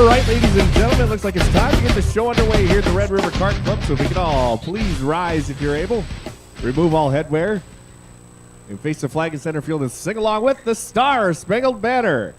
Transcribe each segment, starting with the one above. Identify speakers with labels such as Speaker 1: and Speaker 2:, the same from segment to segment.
Speaker 1: All right, ladies and gentlemen, looks like it's time to get the show underway here at the Red River Kart Club. So if we can all please rise if you're able, remove all headwear, and face the flag in center field and sing along with the Star Spangled Banner.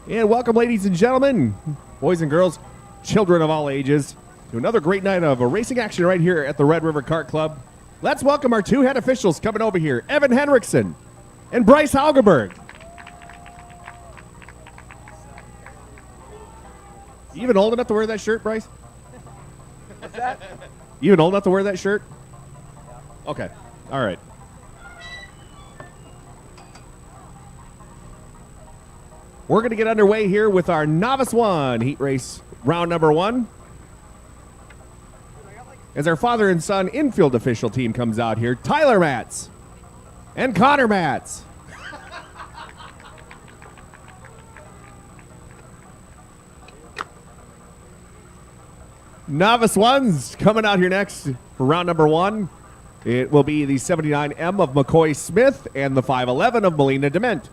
Speaker 1: And welcome, ladies and gentlemen, boys and girls, children of all ages, to another great night of racing action right here at the Red River Kart Club. Let's welcome our two head officials coming over here, Evan Henriksen and Bryce Haugeberg. You even old enough to wear that shirt, Bryce?
Speaker 2: What's that?
Speaker 1: You even old enough to wear that shirt? Yeah. Okay, all right. We're going to get underway here with our Novice 1 heat race, round number 1. As our father and son infield official team comes out here, Tyler Matz and Connor Matz. Novice 1's coming out here next for round number 1. It will be the 79M of McCoy Smith and the 511 of Melina Dement.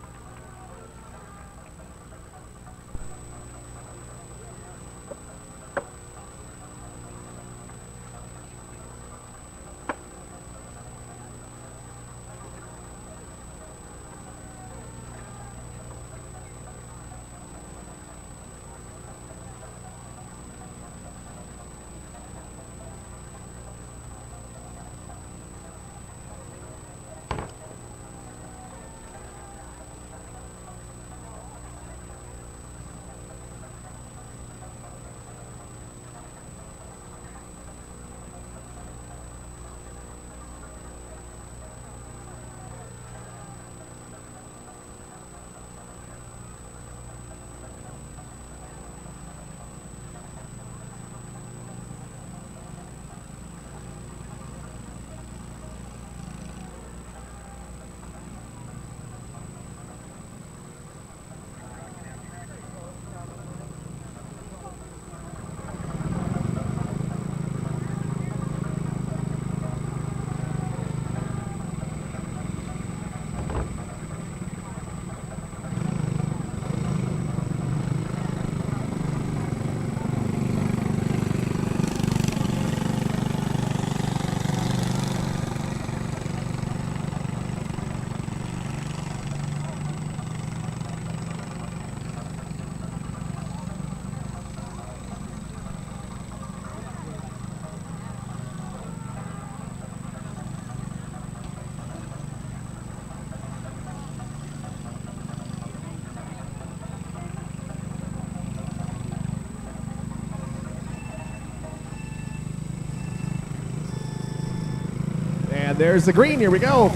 Speaker 1: And there's the green. Here we go.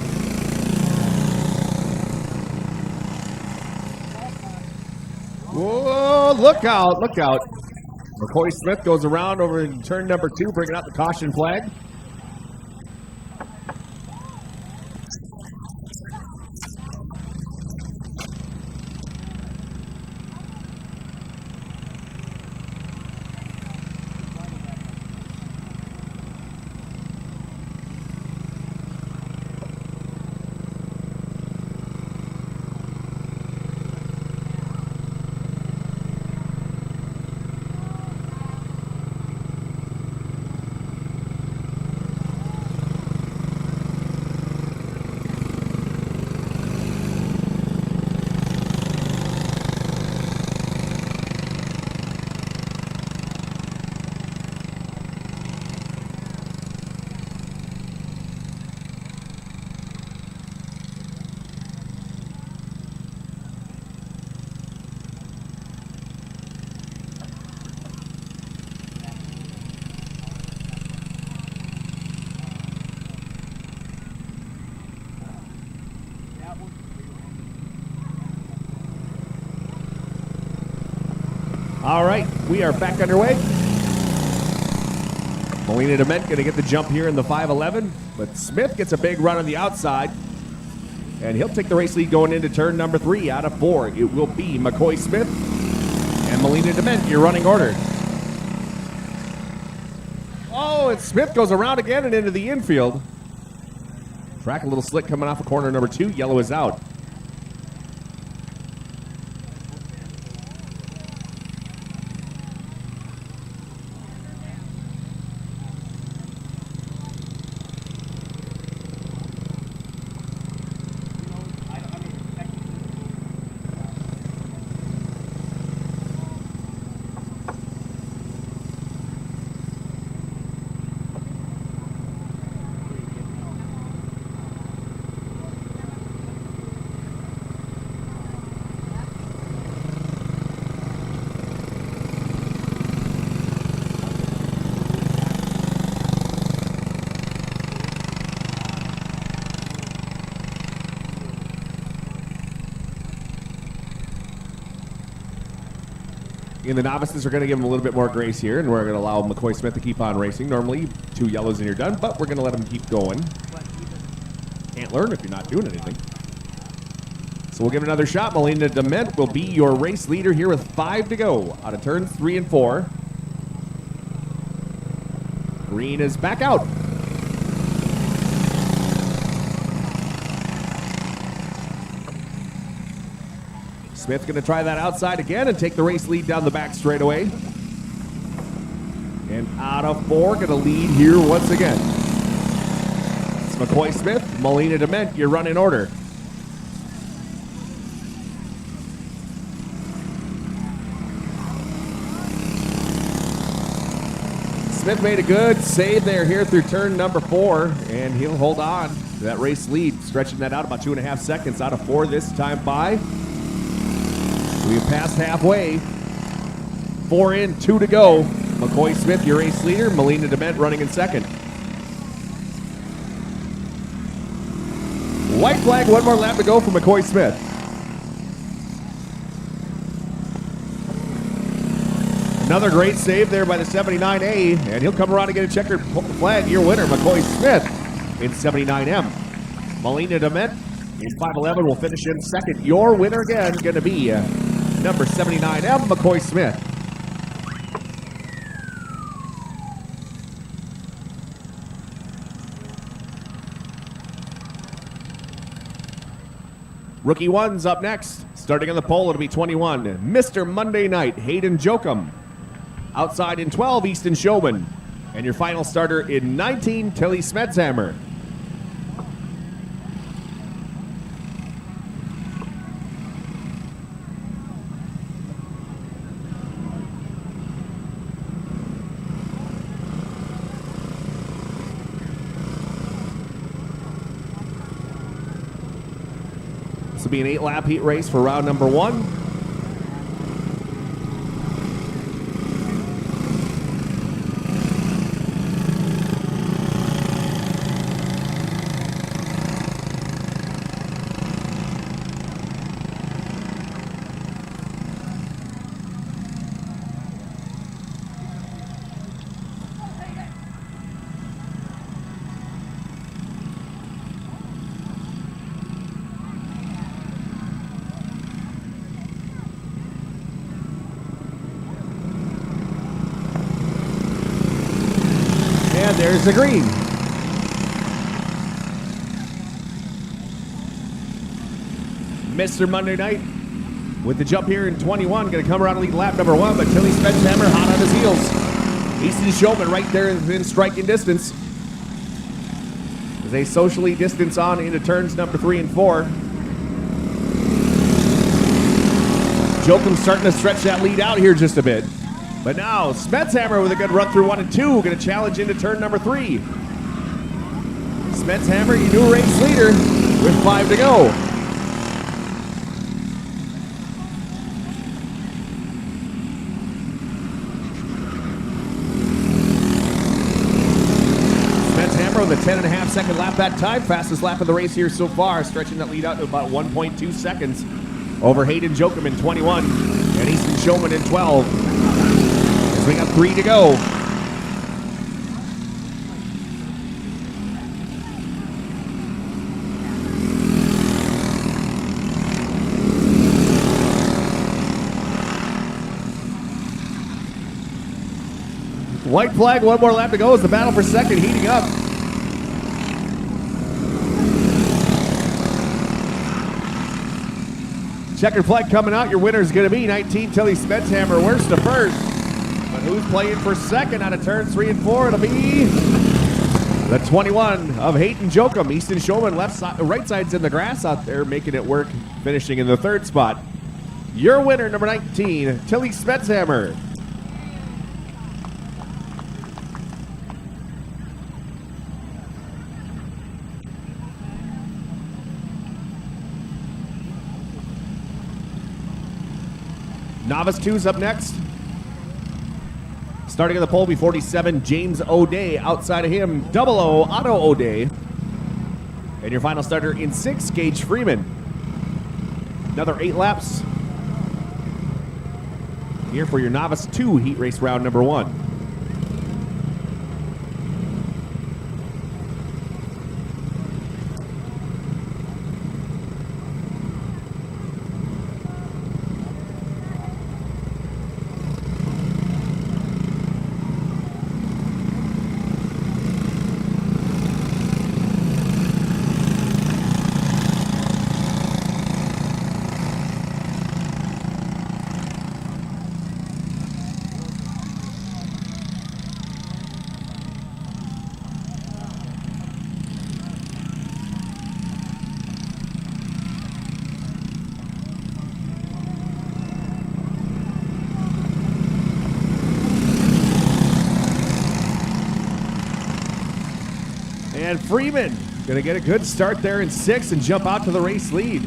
Speaker 1: Whoa, look out, look out. McCoy Smith goes around over in turn number 2, bringing out the caution flag. All right, we are back underway. Molina Dement going to get the jump here in the 511, but Smith gets a big run on the outside, and he'll take the race lead going into turn number 3 out of 4. It will be McCoy Smith and Molina Dement, your running order. Oh, and Smith goes around again and into the infield. Track a little slick coming off of corner number 2. Yellow is out. And the novices are going to give him a little bit more grace here, and we're going to allow McCoy Smith to keep on racing. Normally, 2 yellows and you're done, but we're going to let him keep going. Can't learn if you're not doing anything. So we'll give it another shot. Molina Dement will be your race leader here with 5 to go out of turns 3 and 4. Green is back out. Smith going to try that outside again and take the race lead down the back straightaway. And out of 4, going to lead here once again. It's McCoy Smith, Molina Dement, your running order. Smith made a good save there here through turn number 4, and he'll hold on to that race lead, stretching that out about 2.5 seconds out of 4 this time by. We've passed halfway. 4 in, 2 to go. McCoy Smith, your race leader. Molina Dement running in second. White flag, 1 more lap to go for McCoy Smith. Another great save there by the 79A, and he'll come around and get a checkered flag. Your winner, McCoy Smith, in 79M. Molina Dement in 511 will finish in second. Your winner again going to be number 79M, McCoy Smith. Rookie 1's up next. Starting on the pole, it'll be 21. Mr. Monday Night, Hayden Jokum. Outside in 12, Easton Showman. And your final starter in 19, Tilly Smetshammer. This will be an 8-lap heat race for round number 1. And there's the green. Mr. Monday Night with the jump here in 21. Going to come around and lead lap number 1, but Tilly Smetshammer hot on his heels. Easton Showman right there in striking distance as they socially distance on into turns number 3 and 4. Jokum starting to stretch that lead out here just a bit. But now, Smetshammer with a good run through 1 and 2, going to challenge into turn number 3. Smetshammer, your new race leader, with 5 to go. Smetshammer with a 10.5 second lap that time, fastest lap of the race here so far, stretching that lead out to about 1.2 seconds over Hayden Jokum in 21. And Easton Showman in 12. As we got 3 to go. White flag, 1 more lap to go as the battle for second heating up. Checkered flag coming out. Your winner is going to be 19 Tilly Spetshammer. Worst to first. But who's playing for second out of turns 3 and 4? It'll be the 21 of Hayton Jokum. Easton Showman left side, right side's in the grass out there, making it work, finishing in the 3rd spot. Your winner, number 19, Tilly Spetshammer. Novice 2's up next. Starting in the pole, B47, James O'Day. Outside of him, 00 Otto O'Day. And your final starter in 6, Gage Freeman. Another 8 laps here for your Novice 2 heat race round number 1. And Freeman going to get a good start there in 6 and jump out to the race lead.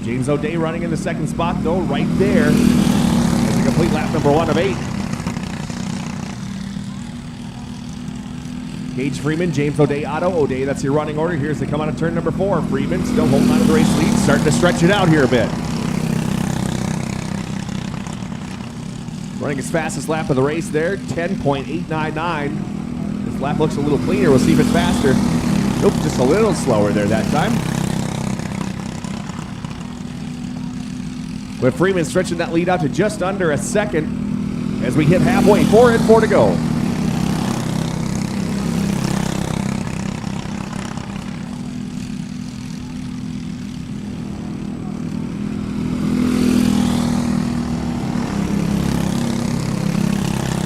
Speaker 1: James O'Day running in the 2nd spot, though, right there. As a complete lap number 1 of 8. Gage Freeman, James O'Day, Otto O'Day. That's your running order. Here's the come out of turn number 4. Freeman still holding on to the race lead, starting to stretch it out here a bit. Running his fastest lap of the race there, 10.899. This lap looks a little cleaner. We'll see if it's faster. Nope, just a little slower there that time. With Freeman stretching that lead out to just under a second as we hit halfway. 4 and 4 to go.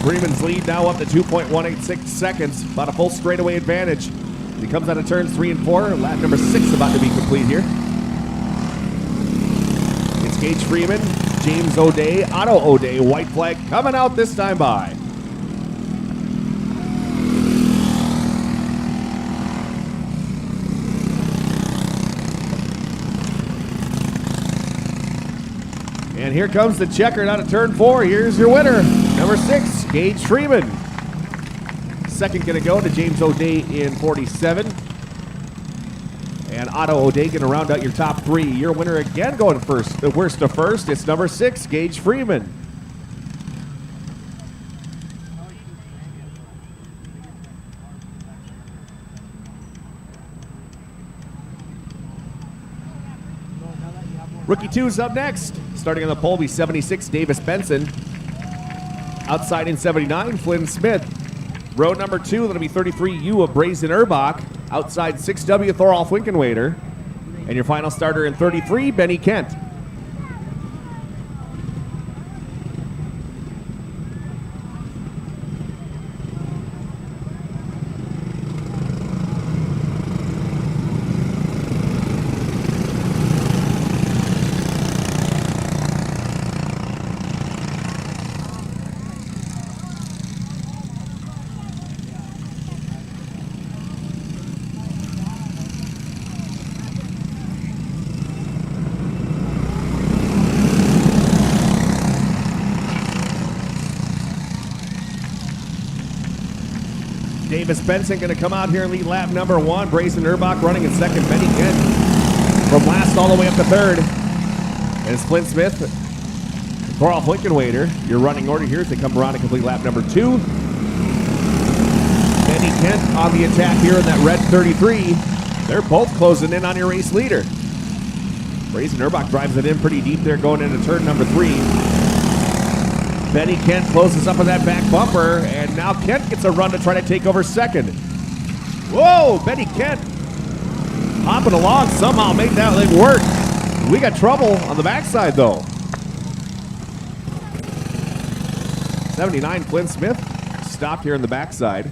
Speaker 1: Freeman's lead now up to 2.186 seconds, about a full straightaway advantage. He comes out of turns 3 and 4. Lap number 6 about to be complete here. It's Gage Freeman, James O'Day, Otto O'Day. White flag coming out this time by. And here comes the checkered out of turn 4. Here's your winner, number 6, Gage Freeman. Second going to go to James O'Day in 47. And Otto O'Day going to round out your top 3. Your winner again going first, the worst to first. It's number 6, Gage Freeman. Rookie 2's up next. Starting on the pole, be 76, Davis Benson. Outside in 79, Flynn Smith. Row number 2, that'll be 33, U of Brazen Urbach. Outside 6W, Thorolf Winkenwader. And your final starter in 33, Benny Kent. Davis Benson going to come out here and lead lap number 1. Brazen Urbach running in second. Benny Kent from last all the way up to third. And it's Flynn Smith Thorolf Lincoln-Waiter, your running order here as they come around to complete lap number 2. Benny Kent on the attack here in that red 33. They're both closing in on your race leader. Brazen Urbach drives it in pretty deep there going into turn number 3. Benny Kent closes up on that back bumper, and now Kent gets a run to try to take over second. Whoa, Benny Kent hopping along, somehow made that leg work. We got trouble on the backside though. 79 Flynn Smith stopped here in the backside.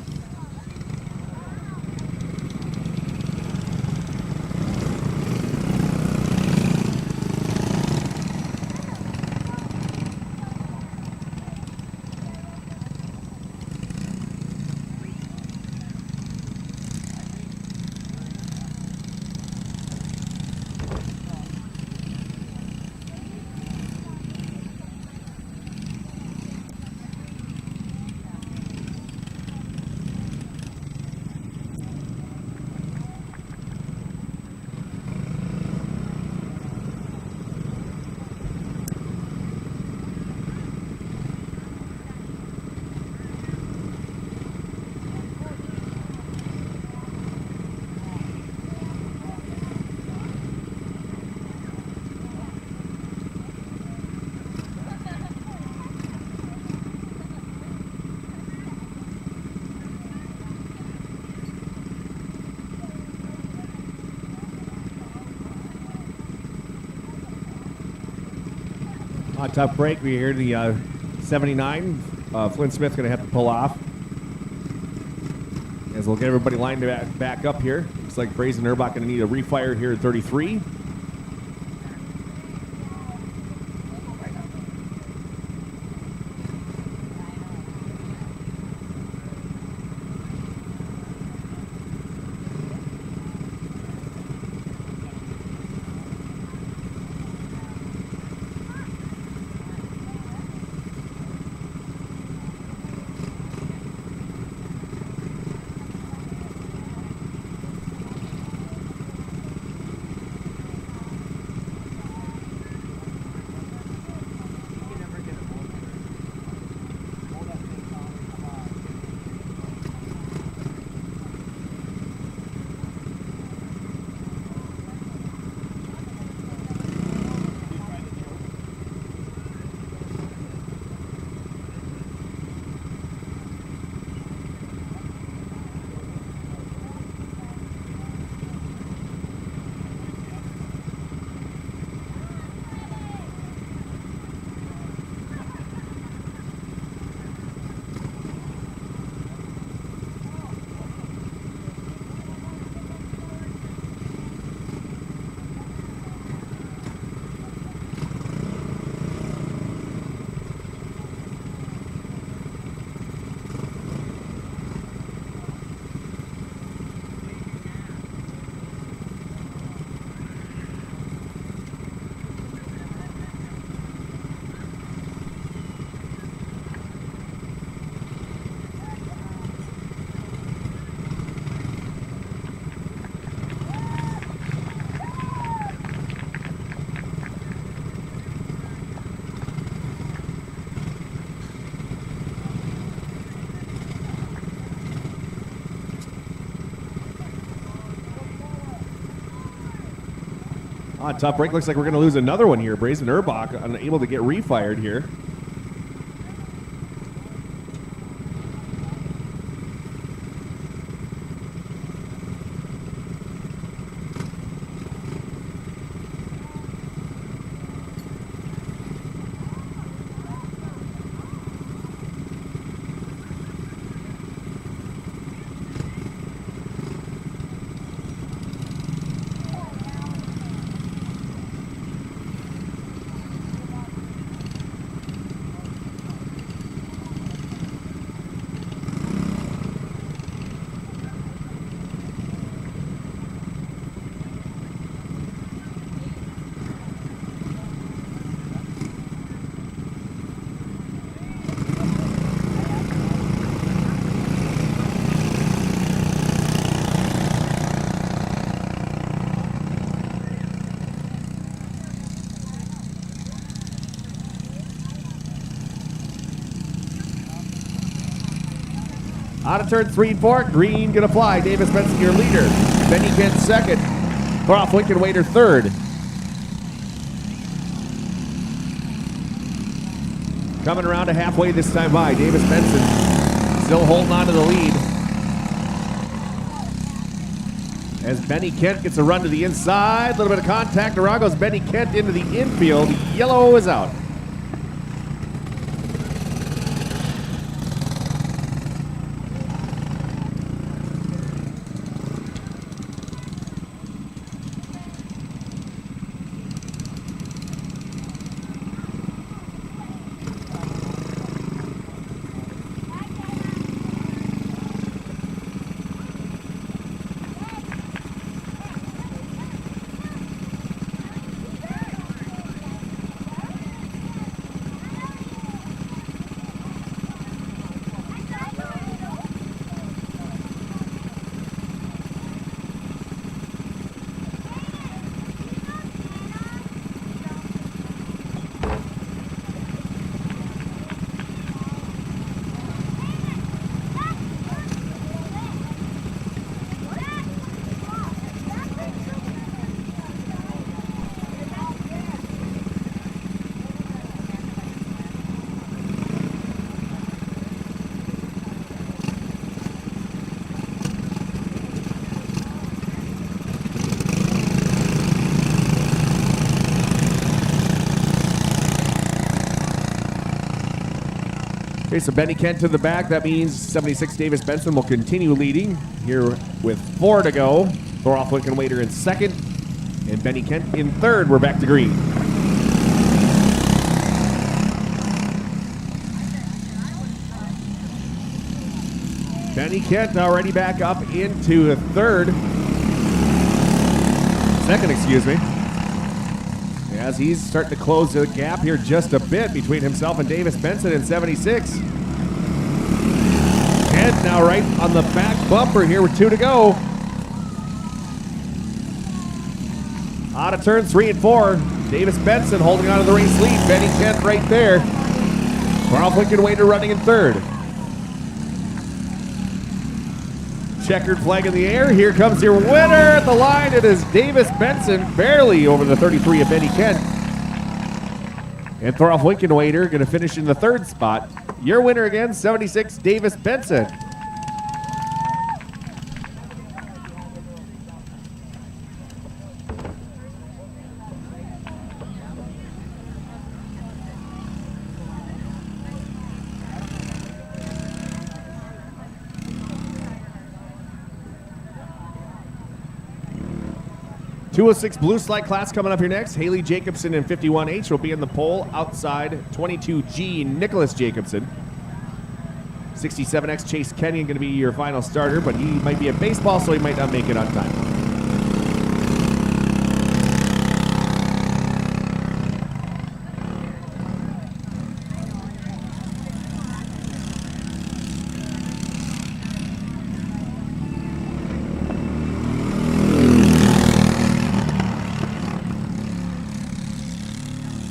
Speaker 1: On tough break, we hear the 79. Flynn Smith's going to have to pull off. As we'll get everybody lined back up here. Looks like Brazen Urbach going to need a refire here at 33. Tough break. Looks like we're going to lose another one here. Brazen Urbach unable to get refired here. Out of turn 3 and 4, green gonna fly. Davis Benson, your leader. Benny Kent second. Cutoff, Lincoln Waiter third. Coming around to halfway this time by. Davis Benson still holding on to the lead. As Benny Kent gets a run to the inside. A little bit of contact. Around goes Benny Kent into the infield. Yellow is out. Okay, so Benny Kent to the back. That means 76 Davis Benson will continue leading here with 4 to go. Thoroff Lincoln Waiter in second, and Benny Kent in third. We're back to green. Benny Kent already back up into second, excuse me. As he's starting to close the gap here just a bit between himself and Davis Benson in 76. Kent now right on the back bumper here with 2 to go. Out of turn 3 and 4. Davis Benson holding on to the race lead. Benny Kent right there. Ralph Lincoln Waiter running in third. Checkered flag in the air. Here comes your winner at the line. It is Davis Benson, barely over the 33 of Benny Kent. And Thoroff Lincoln Waiter going to finish in the third spot. Your winner again, 76 Davis Benson. .206 blue slide class coming up here next. Haley Jacobson in 51H will be in the pole outside 22G Nicholas Jacobson. 67X Chase Kenyon going to be your final starter, but he might be at baseball, so he might not make it on time.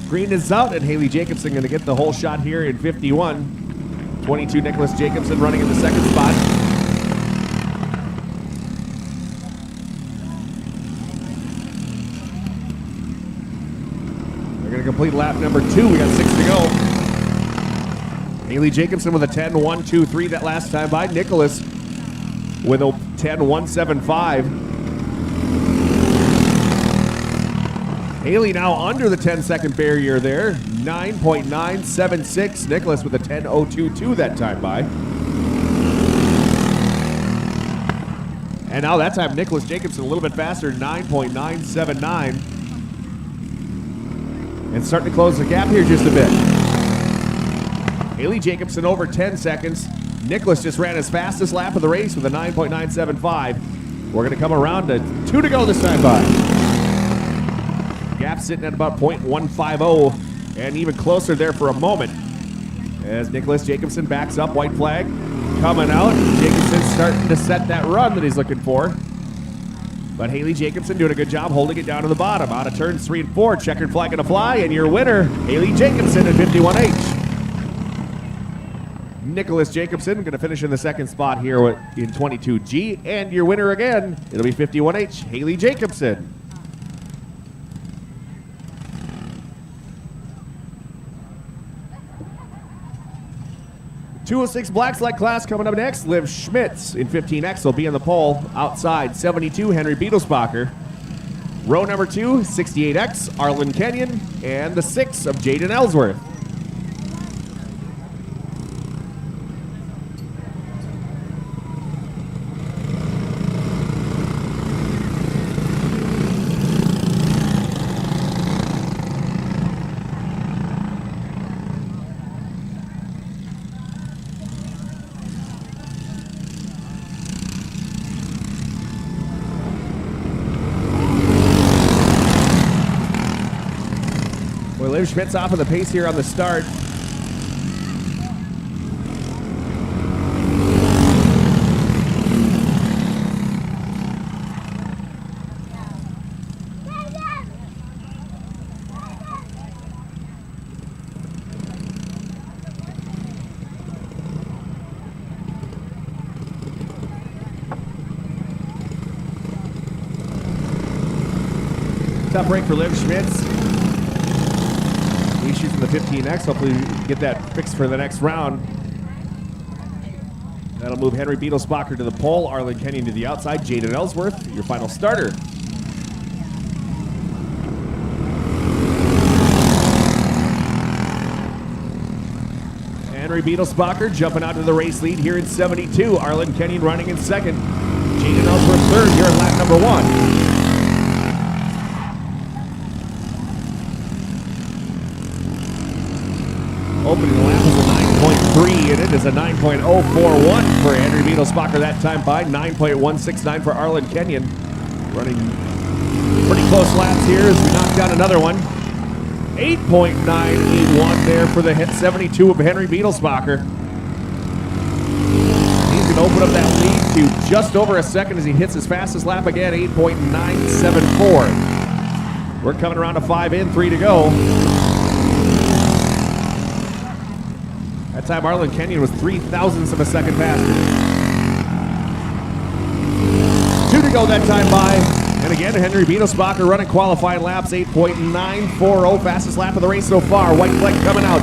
Speaker 1: Green is out, and Haley Jacobson going to get the whole shot here in 51. 22 Nicholas Jacobson running in the second spot. They're going to complete lap number 2. We got 6 to go. Haley Jacobson with a 10.123 that last time by. Nicholas with a 10.175. Haley now under the 10-second barrier there. 9.976. Nicholas with a 10.022 that time by. And now that time, Nicholas Jacobson a little bit faster, 9.979. And starting to close the gap here just a bit. Haley Jacobson over 10 seconds. Nicholas just ran his fastest lap of the race with a 9.975. We're going to come around to 2 to go this time by. Gap sitting at about .150 and even closer there for a moment. As Nicholas Jacobson backs up, white flag coming out. Jacobson starting to set that run that he's looking for. But Haley Jacobson doing a good job holding it down to the bottom. Out of turns 3 and 4, checkered flag going to fly, and your winner, Haley Jacobson in 51H. Nicholas Jacobson going to finish in the second spot here in 22G. And your winner again, it'll be 51H, Haley Jacobson. .206 black select class coming up next. Liv Schmitz in 15X will be in the pole. Outside, 72, Henry Beetlesbacher. Row number 2, 68X, Arlen Kenyon. And the 6 of Jaden Ellsworth. Liv Schmitz off of the pace here on the start. Tough break for Liv Schmitz. She's in the 15X. Hopefully get that fixed for the next round. That'll move Henry Beetlesbacher to the pole, Arlen Kenyon to the outside, Jaden Ellsworth, your final starter. Henry Beetlesbacher jumping out to the race lead here in 72. Arlen Kenyon running in second. Jaden Ellsworth third here in lap number 1. Opening lap is a 9.3, and it is a 9.041 for Henry Beetlesbacher that time by. 9.169 for Arlen Kenyon. Running pretty close laps here as we knock down another one. 8.981 there for the 72 of Henry Beetlesbacher. He's going to open up that lead to just over a second as he hits his fastest lap again, 8.974. We're coming around to 5 in, 3 to go. That time Arlen Kenyon was 0.03 of a second faster. 2 to go that time by. And again, Henry Beetlesbacher running qualifying laps, 8.940, fastest lap of the race so far. White flag coming out.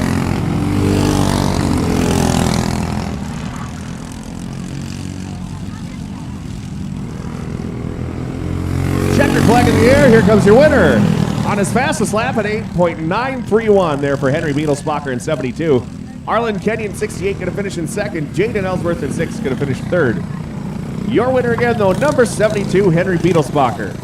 Speaker 1: Checker flag in the air, here comes your winner. On his fastest lap at 8.931 there for Henry Beetlesbacher in 72. Arlen Kenyon, 68, going to finish in second. Jaden Ellsworth in 6, going to finish third. Your winner again, though, number 72, Henry Beetlesbacher.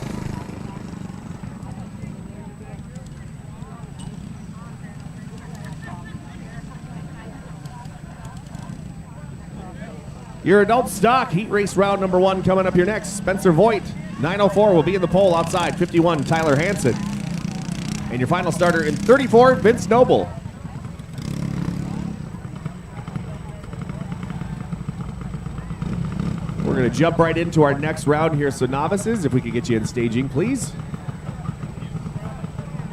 Speaker 1: Your adult stock heat race round number 1 coming up here next. Spencer Voigt, 904, will be in the pole outside. 51, Tyler Hansen. And your final starter in 34, Vince Noble. We're going to jump right into our next round here. So novices, if we could get you in staging, please.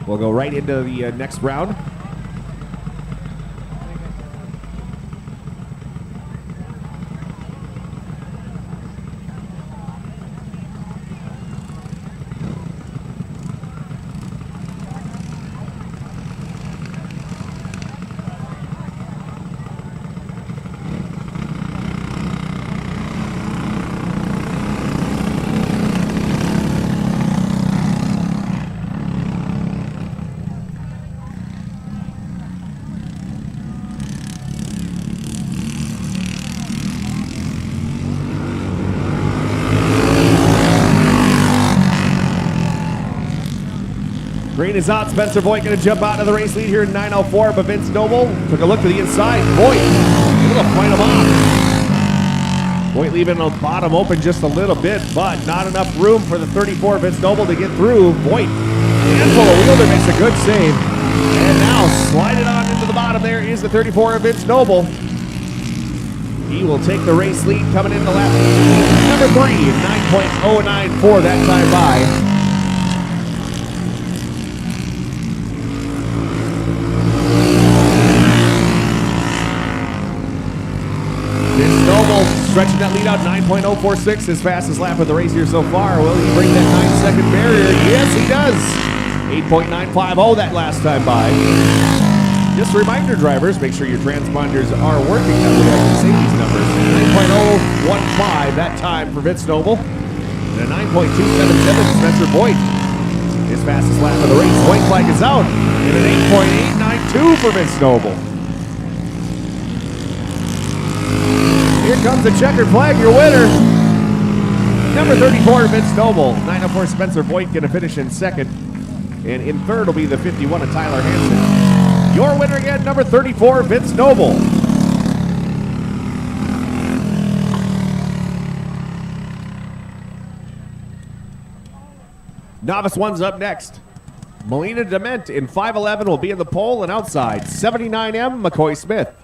Speaker 1: We'll go right into the next round. Green is out. Spencer Voigt going to jump out of the race lead here in 904, but Vince Noble took a look to the inside. Voigt able to fight him off. Voigt leaving the bottom open just a little bit, but not enough room for the 34 Vince Noble to get through. Voigt, handful of wheeler, makes a good save. And now slide it on into the bottom. There is the 34 of Vince Noble. He will take the race lead coming into lap number 3, 9.094 that time by. stretching that lead out, 9.046, his fastest lap of the race here so far. Will he break that 9-second barrier? Yes, he does. 8.950 that last time by. Just a reminder, drivers, make sure your transponders are working. That way I can see these numbers. 9.015 that time for Vince Noble. And a 9.277 Spencer Boyd. His fastest lap of the race. White flag is out. And an 8.892 for Vince Noble. Here comes the checkered flag, your winner. Number 34, Vince Noble. 904 Spencer Boyd going to finish in second. And in third will be the 51 of Tyler Hansen. Your winner again, number 34, Vince Noble. Novice one's up next. Melina Dement in 5'11 will be in the pole and outside. 79M, McCoy Smith.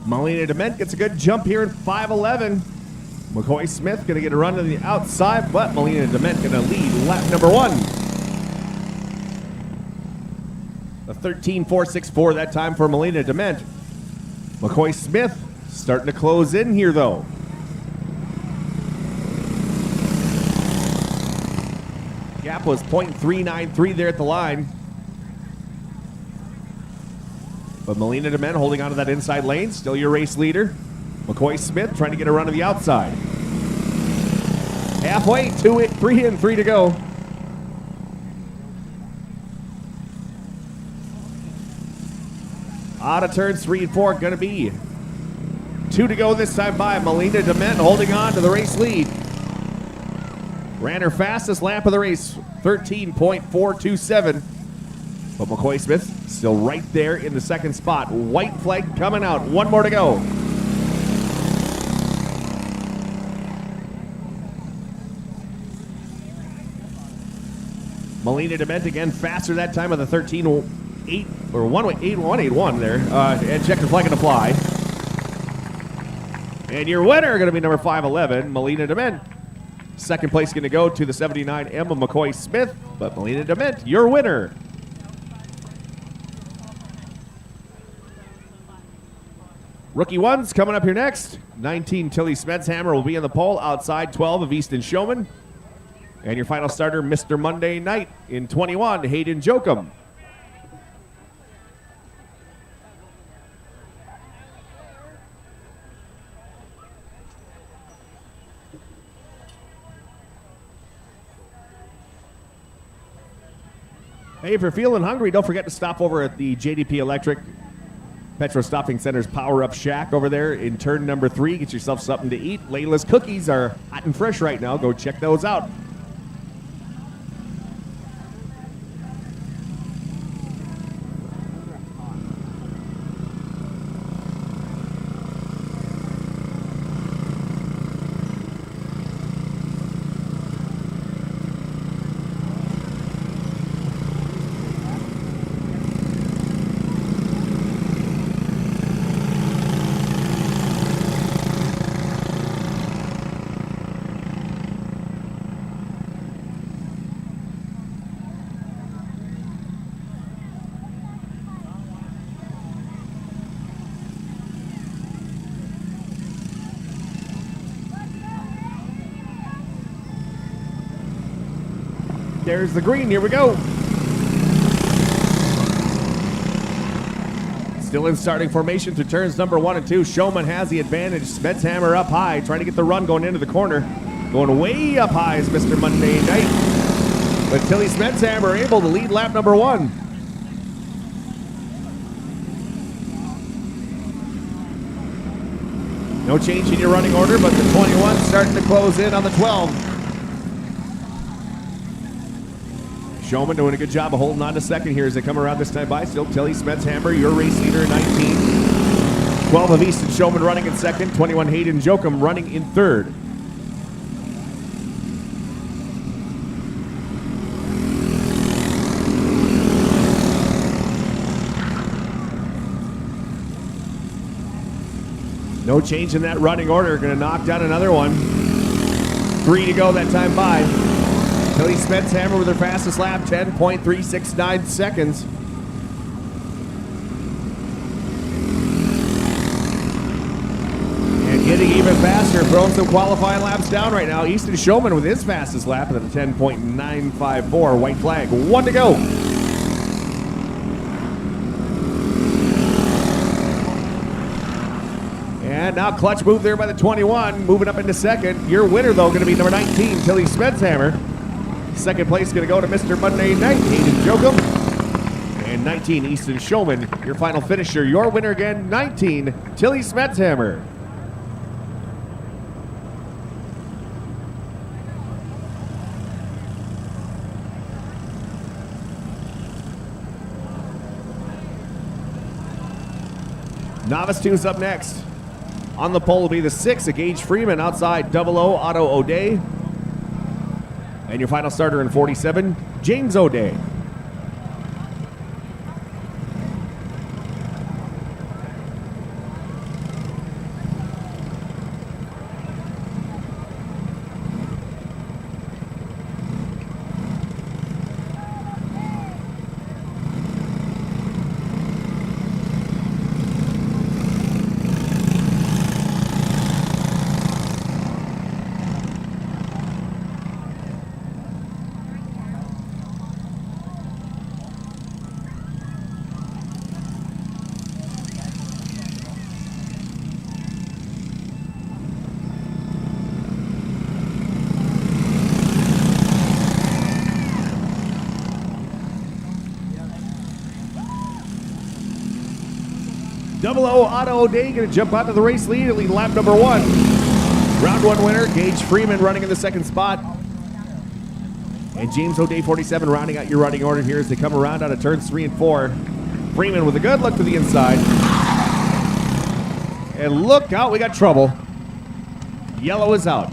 Speaker 1: Melina Dement gets a good jump here in 5'11. McCoy Smith going to get a run to the outside, but Melina Dement going to lead lap number one. A 13.464 that time for Melina Dement. McCoy Smith starting to close in here, though. Gap was .393 there at the line. But Melina Dement holding on to that inside lane. Still your race leader. McCoy Smith trying to get a run to the outside. Halfway, 3 and 3 to go. Out of turns 3 and 4, going to be 2 to go this time by. Melina Dement holding on to the race lead. Ran her fastest lap of the race, 13.427. But McCoy Smith still right there in the second spot. White flag coming out. 1 more to go. Melina Dement again faster that time with a 13.8 or 1.81 there. And checker flag going to fly. And your winner going to be number 5'11, Melina Dement. Second place going to go to the 79M of McCoy Smith. But Melina Dement, your winner. Rookie ones coming up here next. 19, Tilly Smedshammer will be in the pole. Outside, 12 of Easton Showman. And your final starter, Mr. Monday Night in 21, Hayden Jokum. Hey, if you're feeling hungry, don't forget to stop over at the JDP Electric Petro Stopping Center's Power-Up Shack over there in turn number 3. Get yourself something to eat. Layla's cookies are hot and fresh right now. Go check those out. There's the green. Here we go. Still in starting formation through turns number 1 and 2. Showman has the advantage. Smetshammer up high, trying to get the run going into the corner. Going way up high is Mr. Monday Night. But Tilly Smetshammer able to lead lap number 1. No change in your running order, but the 21 starting to close in on the 12. Showman doing a good job of holding on to second here as they come around this time by. Still Tilly Smetshammer, your race leader, 19. 12 of Easton Showman running in second. 21 Hayden Jokum running in third. No change in that running order. Going to knock down another one. 3 to go that time by. Tilly Smetshammer with her fastest lap, 10.369 seconds. And getting even faster, throwing some qualifying laps down right now. Easton Showman with his fastest lap at a 10.954. White flag, 1 to go. And now clutch move there by the 21, moving up into second. Your winner, though, going to be number 19, Tilly Smetshammer. Second place going to go to Mr. Monday Night, Hayden Jokum. And 19, Easton Showman, your final finisher. Your winner again, 19, Tilly Smetshammer. Novice 2's up next. On the pole will be the 6, Gage Freeman outside 00 Otto O'Day. And your final starter in 47, James O'Day. Double O Otto O'Day going to jump out to the race lead at lead lap number 1. Round 1 winner, Gage Freeman running in the second spot. And James O'Day, 47, rounding out your running order here as they come around out of turns 3 and 4. Freeman with a good look to the inside. And look out, we got trouble. Yellow is out.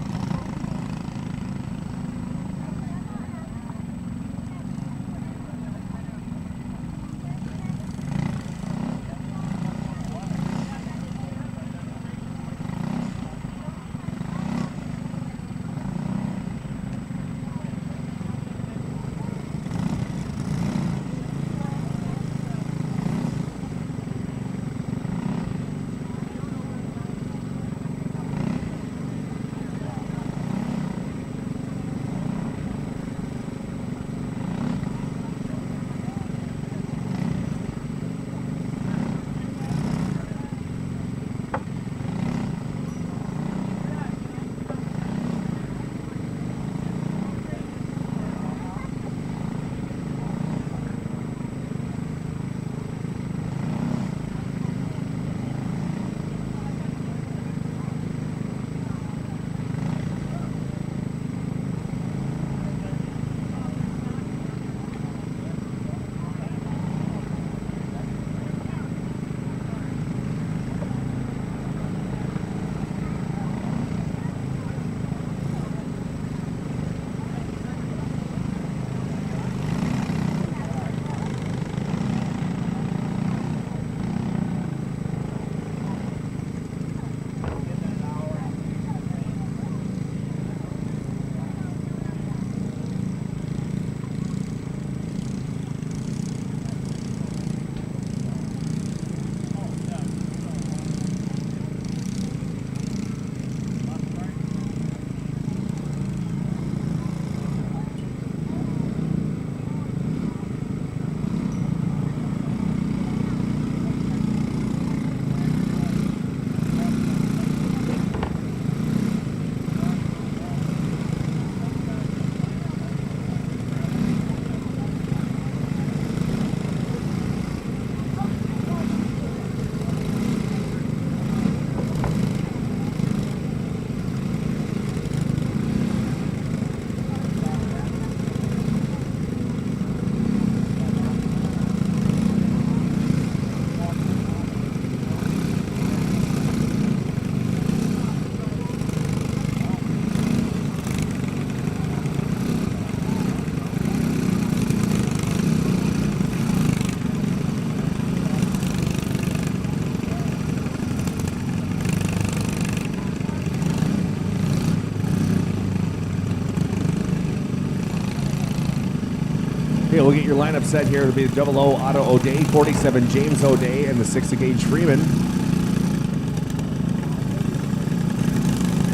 Speaker 1: Yeah, we'll get your lineup set here. It'll be the 00 Otto O'Day, 47 James O'Day, and the 6 Gage Freeman.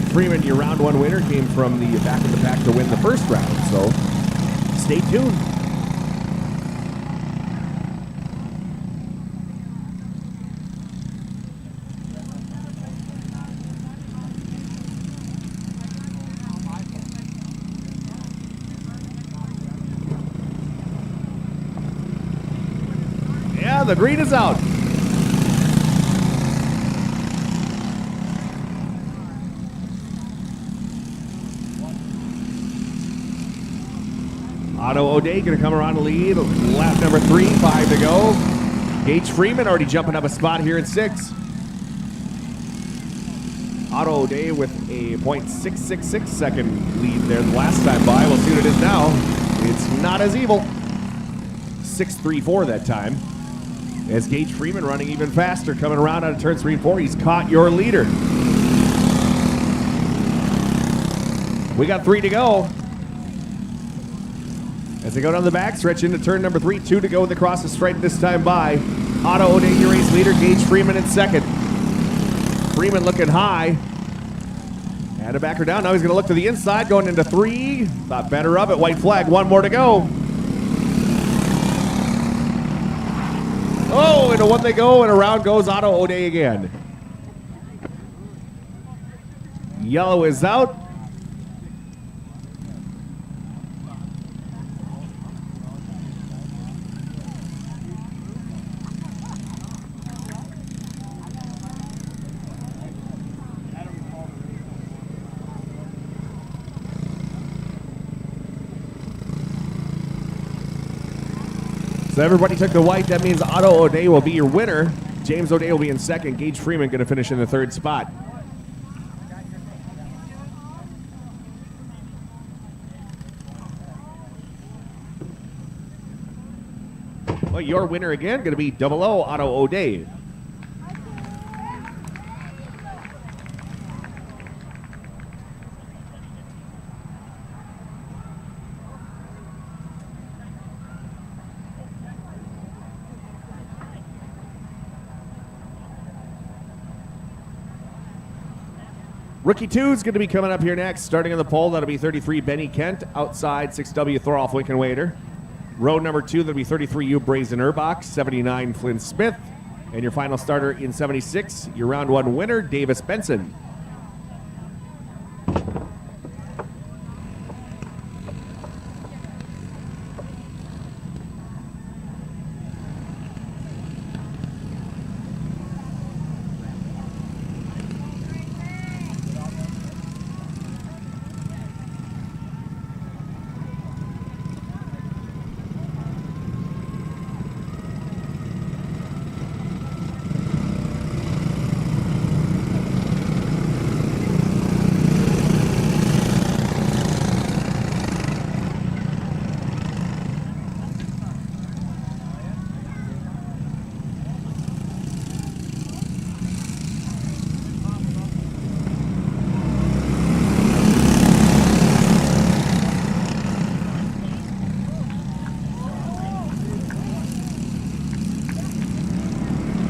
Speaker 1: Freeman, your round one winner, came from the back of the pack to win the first round, so stay tuned. Yeah, the green is out. Otto O'Day going to come around the lead. Lap number 3, 5 to go. Gage Freeman already jumping up a spot here in 6. Otto O'Day with a .666 second lead there the last time by. We'll see what it is now. It's not as evil. 6.34 that time. As Gage Freeman running even faster, coming around out of turn 3 and 4. He's caught your leader. We got 3 to go. As they go down the back stretch into turn number 3, 2 to go with the crosses straight this time by. Otto O'Day, your race leader. Gage Freeman in second. Freeman looking high. Had to back her down. Now he's going to look to the inside, going into 3. Thought better of it. White flag. 1 more to go. Oh, into 1 they go, and around goes Otto O'Day again. Yellow is out. So everybody took the white. That means Otto O'Day will be your winner. James O'Day will be in second. Gage Freeman going to finish in the 3rd spot. Well, your winner again going to be 00 Otto O'Day. Rookie 2 is going to be coming up here next. Starting on the pole, that'll be 33 Benny Kent. Outside, 6W Thoroff Wickenwader. Row number 2, that'll be 33 U Brazen Urbach, 79 Flynn Smith. And your final starter in 76, your round 1 winner, Davis Benson.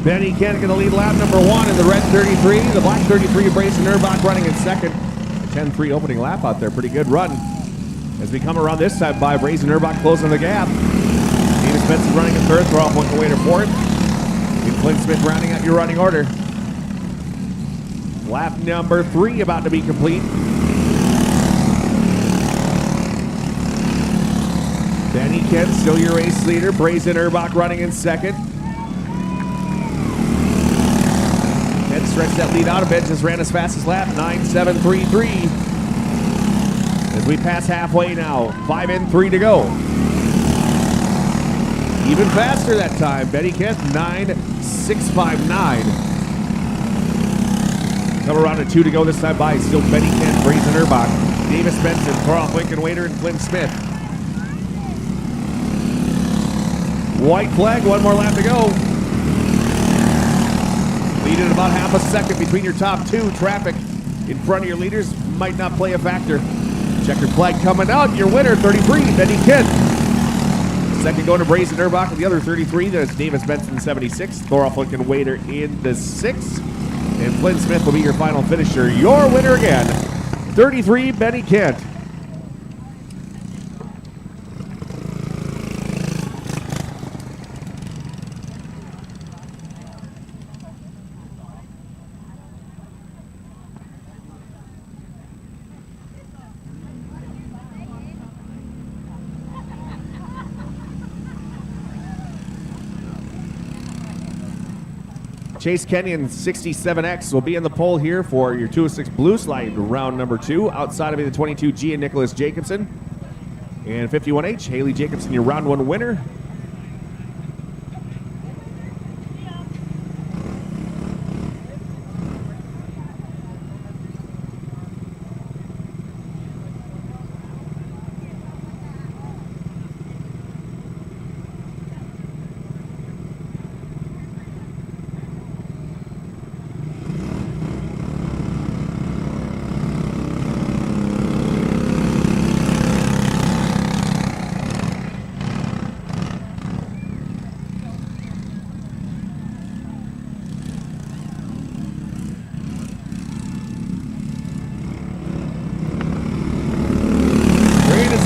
Speaker 1: Benny Kent going to lead lap number 1 in the red 33. The black 33, Brazen Urbach running in second. 10-3 opening lap out there. Pretty good run. As we come around this side by, Brazen Urbach closing the gap. Davis Benson running in 3rd. Throw off Wickenwader 4th. And Flynn Smith rounding out your running order. Lap number 3 about to be complete. Benny Kent still your race leader. Brazen Urbach running in second. Stretch that lead out a bit, just ran his fastest lap, 9.733. As we pass halfway now, 5 and 3 to go. Even faster that time, Benny Kent, 9.659. Come around to 2 to go this time by, still Benny Kent, Brazen Urbach, Davis Benson, Thoroff Wickenwader, and Flynn Smith. White flag, 1 more lap to go. Leading about half a second between your top 2. Traffic in front of your leaders might not play a factor. Checkered flag coming out. Your winner, 33, Benny Kent. Second going to Brazen Erbach with the other 33. There's Davis Benson, 76. Thorolf Lincoln Wader in the 6th. And Flynn Smith will be your final finisher. Your winner again, 33, Benny Kent. Chase Kenyon, 67X, will be in the pole here for your 206 Blue Slide round number 2. Outside of it, the 22G and Nicholas Jacobson. And 51H, Haley Jacobson, your round 1 winner.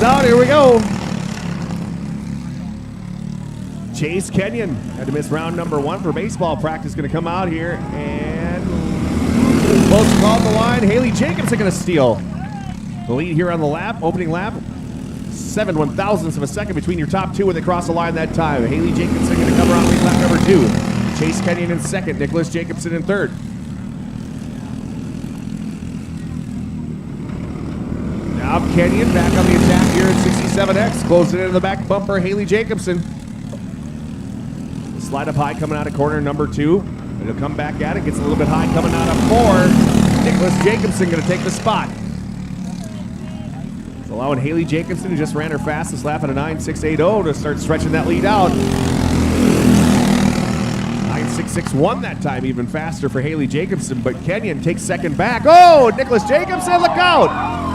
Speaker 1: Out, here we go. Chase Kenyon had to miss round number 1 for baseball practice. Going to come out here and close to call the line. Haley Jacobson going to steal the lead here on the lap, opening lap. 7 1,000ths of a second between your top 2 when they cross the line that time. Haley Jacobson going to come around lead lap number 2. Chase Kenyon in 2nd. Nicholas Jacobson in 3rd. Now Kenyon back on the attack here at 67X. Closing into the back bumper, Haley Jacobson. Slide up high coming out of corner number 2. And he'll come back at it. Gets a little bit high coming out of 4. Nicholas Jacobson going to take the spot. It's allowing Haley Jacobson, who just ran her fastest lap at a 9.680, to start stretching that lead out. 9.661 that time, even faster for Haley Jacobson. But Kenyon takes 2nd back. Oh, Nicholas Jacobson, look out!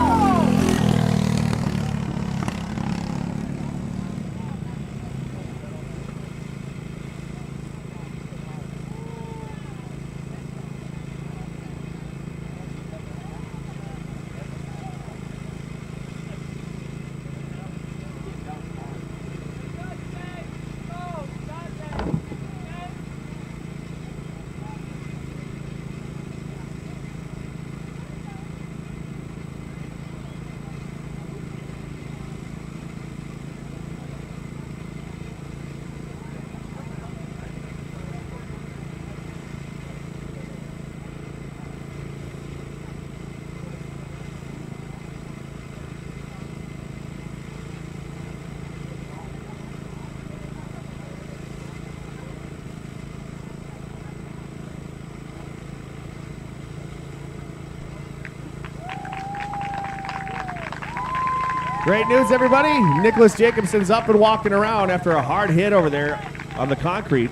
Speaker 1: Great news, everybody. Nicholas Jacobson's up and walking around after a hard hit over there on the concrete.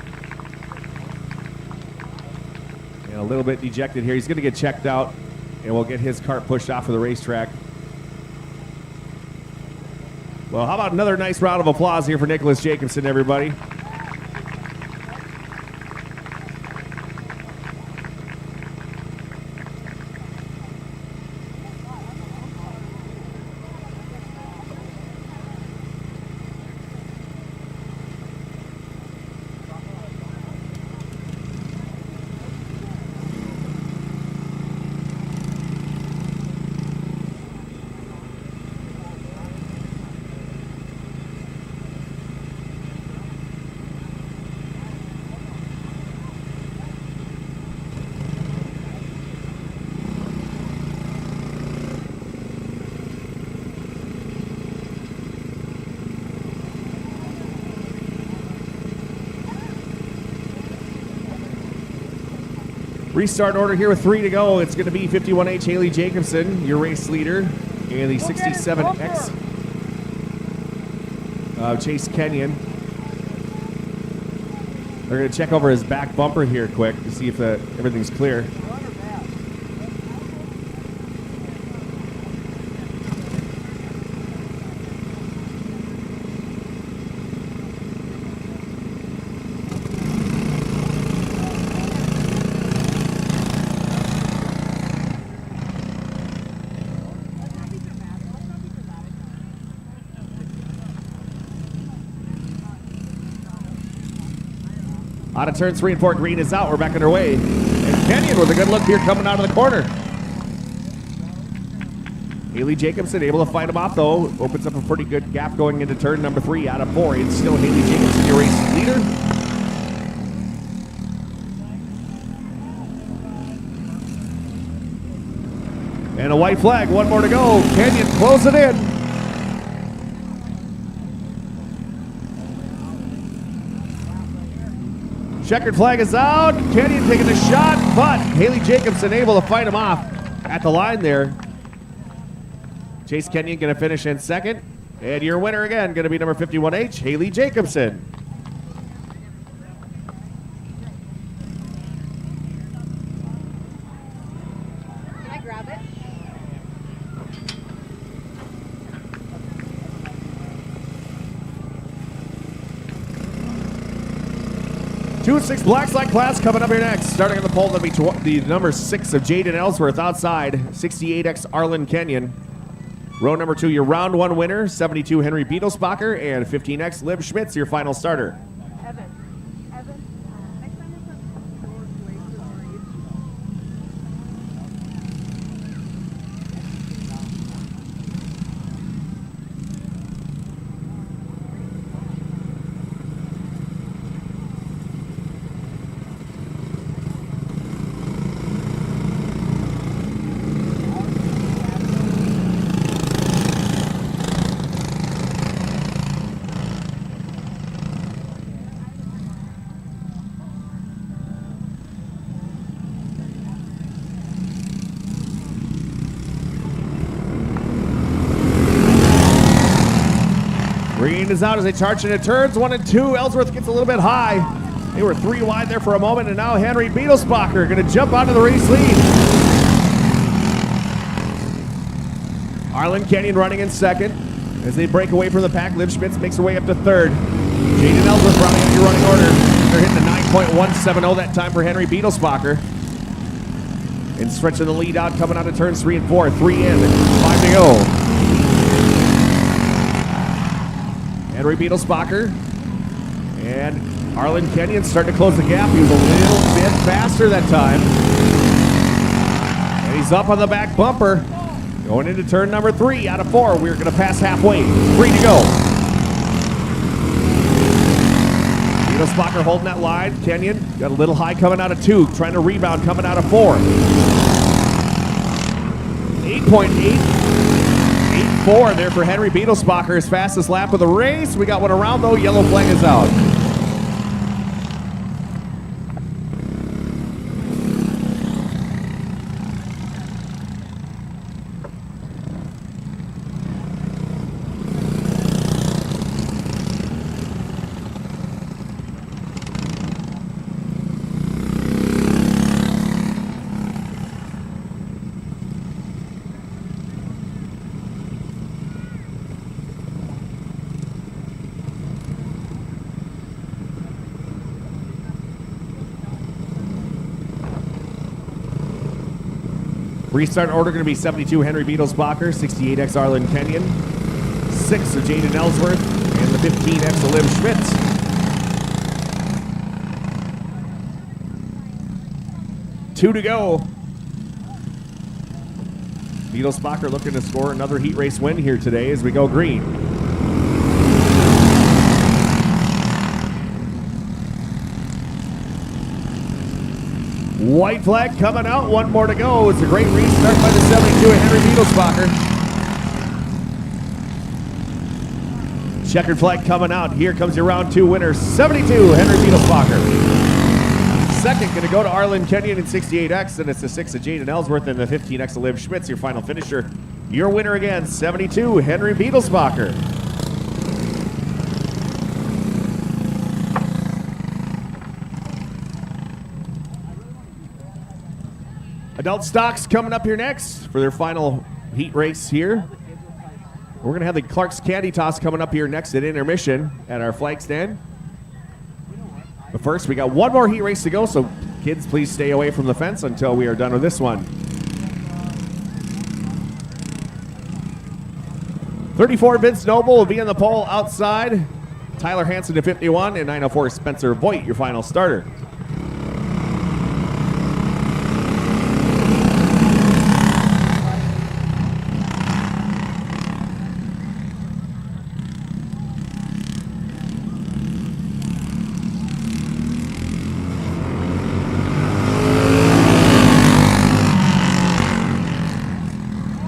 Speaker 1: And a little bit dejected here. He's going to get checked out, and we'll get his cart pushed off of the racetrack. Well, how about another nice round of applause here for Nicholas Jacobson, everybody. Restart order here with 3 to go. It's going to be 51H Haley Jacobson, your race leader, and the 67X Chase Kenyon. They're going to check over his back bumper here quick to see if everything's clear. Out of turns 3 and 4, green is out. We're back underway. And Kenyon with a good look here coming out of the corner. Haley Jacobson able to fight him off, though. Opens up a pretty good gap going into turn number 3 out of 4. It's still Haley Jacobson, your race leader. And a white flag, one more to go. Kenyon close it in. Checkered flag is out. Kenyon taking a shot, but Haley Jacobson able to fight him off at the line there. Chase Kenyon going to finish in second. And your winner again going to be number 51H, Haley Jacobson.
Speaker 3: Can I grab it?
Speaker 1: 2 and 6 black slide class coming up here next. Starting on the pole, that'll be the number 6 of Jaden Ellsworth outside. 68X Arlen Kenyon. Row number 2, your round 1 winner, 72 Henry Beetlesbacher, and 15X Liv Schmitz, your final starter.
Speaker 3: Evan. Next time it's a short way to read.
Speaker 1: Green is out as they charge into turns 1 and 2. Ellsworth gets a little bit high. They were 3 wide there for a moment, and now Henry Beetlesbacher going to jump onto the race lead. Arlen Kenyon running in second. As they break away from the pack, Liv Schmitz makes her way up to third. Jaden Ellsworth rounding up your running order. They're hitting the 9.170 that time for Henry Beetlesbacher. And stretching the lead out, coming out of turns 3 and 4. 3 in, 5 to go. Henry Beetlesbacher and Arlen Kenyon starting to close the gap. He was a little bit faster that time. And he's up on the back bumper. Going into turn number 3 out of 4. We're going to pass halfway. 3 to go. Beetlesbacher holding that line. Kenyon got a little high coming out of 2. Trying to rebound coming out of 4. 8.8. 8.4 there for Henry Beetlesbacher, his fastest lap of the race. We got one around though. Yellow flag is out. Restart order going to be 72 Henry Beetlesbacher, 68X Arlen Kenyon, 6 of Jaden Ellsworth, and the 15X of Liv Schmitz. Two to go. Beetlesbacher looking to score another heat race win here today as we go green. White flag coming out, one more to go. It's a great restart by the 72 of Henry Beetlesbacher. Checkered flag coming out. Here comes your round 2 winner, 72 Henry Beetlesbacher. Second going to go to Arlen Kenyon in 68X, and it's the 6 of Jaden Ellsworth and the 15X of Liv Schmitz, your final finisher. Your winner again, 72 Henry Beetlesbacher. Adult Stocks coming up here next for their final heat race here. We're going to have the Clark's Candy Toss coming up here next at intermission at our flag stand. But first, we got one more heat race to go, so kids, please stay away from the fence until we are done with this one. 34 Vince Noble will be on the pole outside. Tyler Hansen to 51, and 904 Spencer Voigt, your final starter.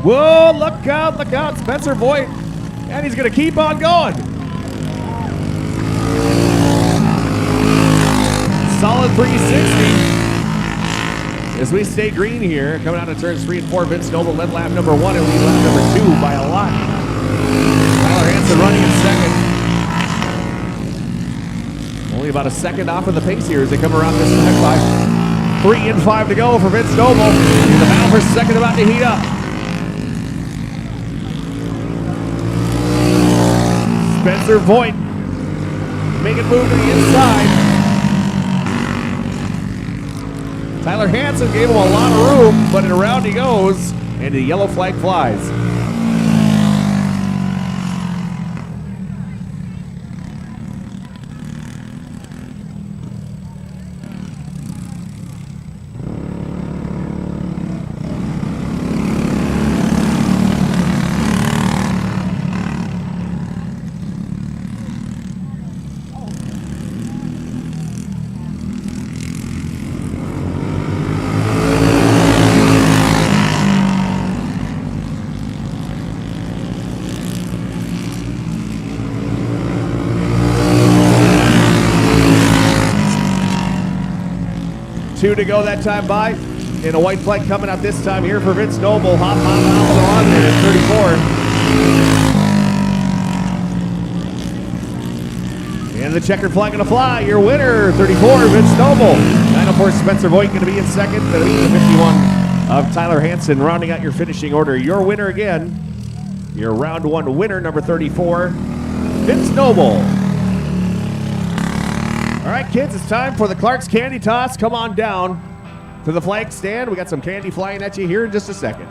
Speaker 1: Whoa, look out, Spencer Voigt. And he's going to keep on going. Solid 360. As we stay green here, coming out of turns 3 and 4, Vince Noble led lap number 1 and lead lap number 2 by a lot. Tyler Hansen running in second. Only about a second off of the pace here as they come around this track by 3 and 5 to go for Vince Noble. The battle for second about to heat up. Spencer Voigt making move to the inside. Tyler Hansen gave him a lot of room, but around he goes, and the yellow flag flies. Two to go that time by. And a white flag coming out this time here for Vince Noble. Hop on there at 34. And the checkered flag going to fly. Your winner, 34, Vince Noble. 904 Spencer Voigt going to be in second. The 51 of Tyler Hansen rounding out your finishing order. Your winner again, your round 1 winner, number 34, Vince Noble. All right, kids, it's time for the Clark's Candy Toss. Come on down to the flag stand. We got some candy flying at you here in just a second.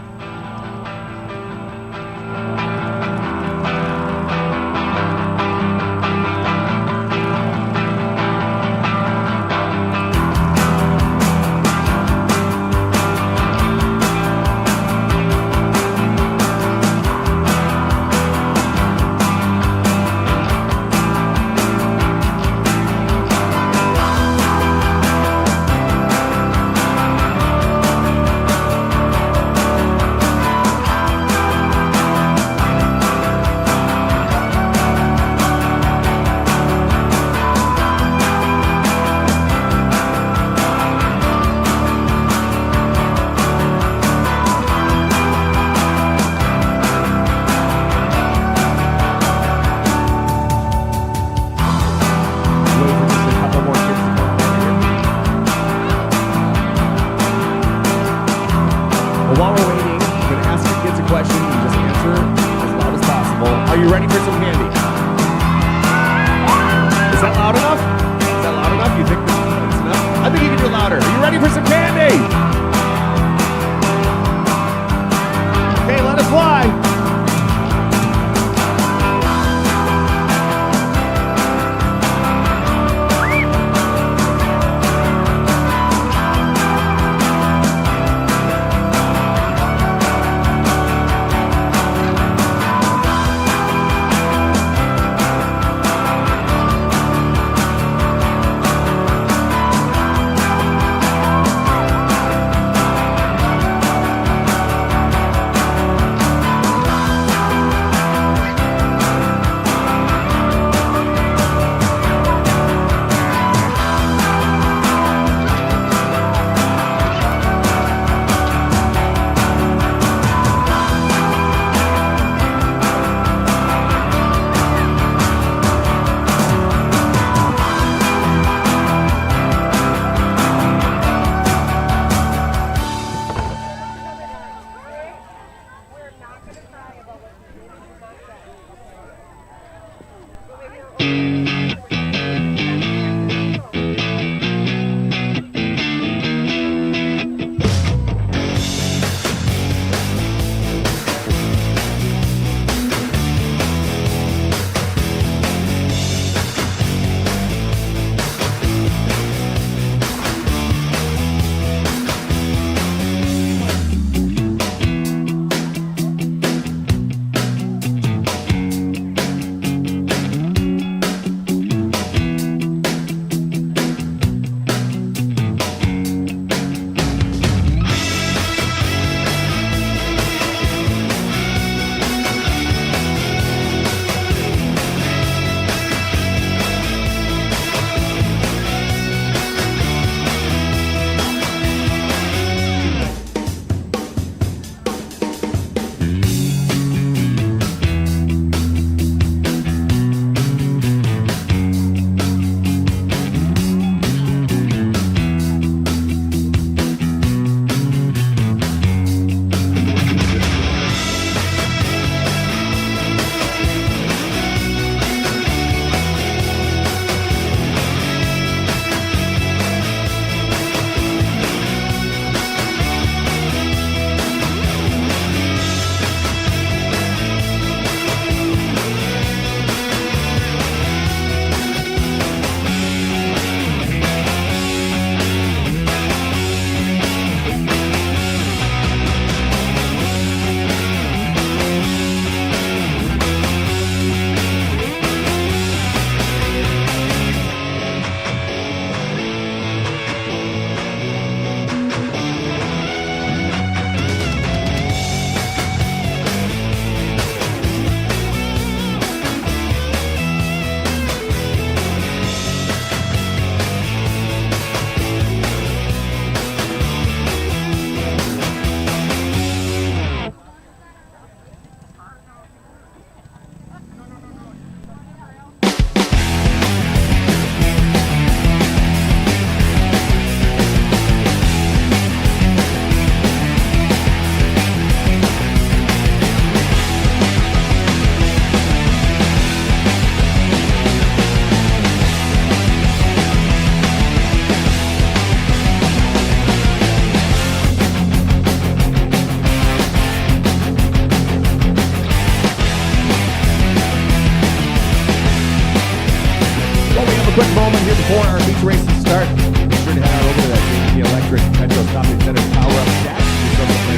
Speaker 1: quick moment here before our feature races start. Be sure to head on over to that JP Electric Petro Power-Up Shack. Get some of the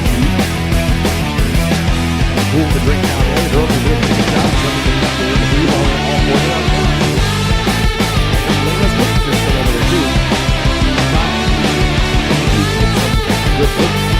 Speaker 1: cool to drink down there. The girls are doing a good job. Something up there in the blue all morning out there. Those cookies are still over there too. Good cookies.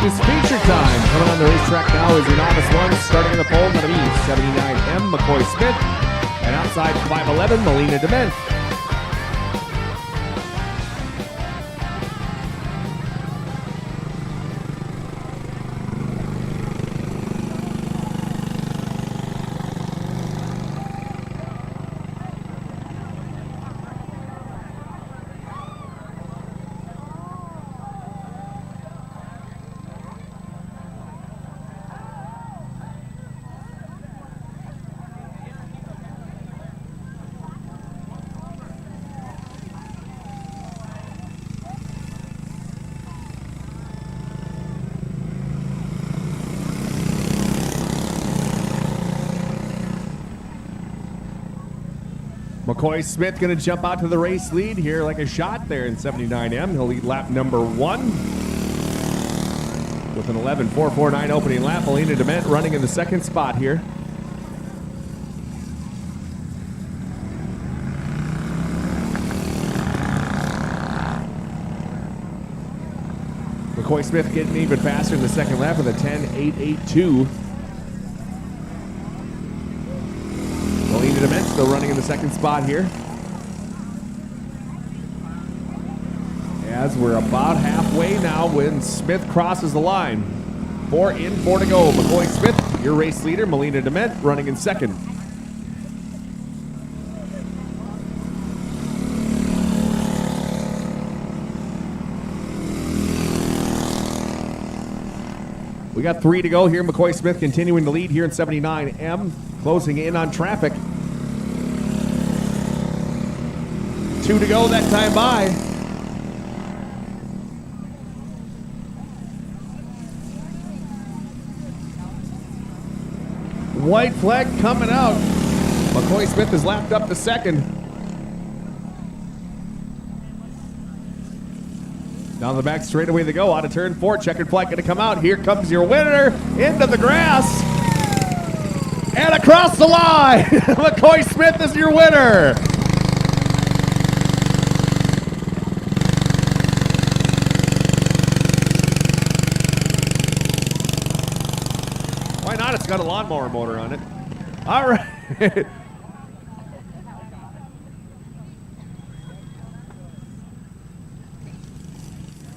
Speaker 1: is feature time. Coming on the racetrack now is your Novice 1, starting in the pole, going to be 79M, McCoy Smith. And outside 511, Melina Dement. McCoy Smith going to jump out to the race lead here like a shot there in 79M. He'll lead lap number 1 with an 11.449 opening lap. Melina Dement running in the second spot here. McCoy Smith getting even faster in the second lap with a 10.882. Melina Dement still running in the second spot here. As we're about halfway now when Smith crosses the line. 4 in, 4 to go. McCoy Smith, your race leader. Melina Dement running in second. We got 3 to go here. McCoy Smith continuing to lead here in 79M. Closing in on traffic. 2 to go that time by. White flag coming out. McCoy Smith has lapped up to second. Down the back straightaway they go. Out of turn 4. Checkered flag going to come out. Here comes your winner. Into the grass. And across the line. McCoy Smith is your winner. Why not? It's got a lawnmower motor on it. All right.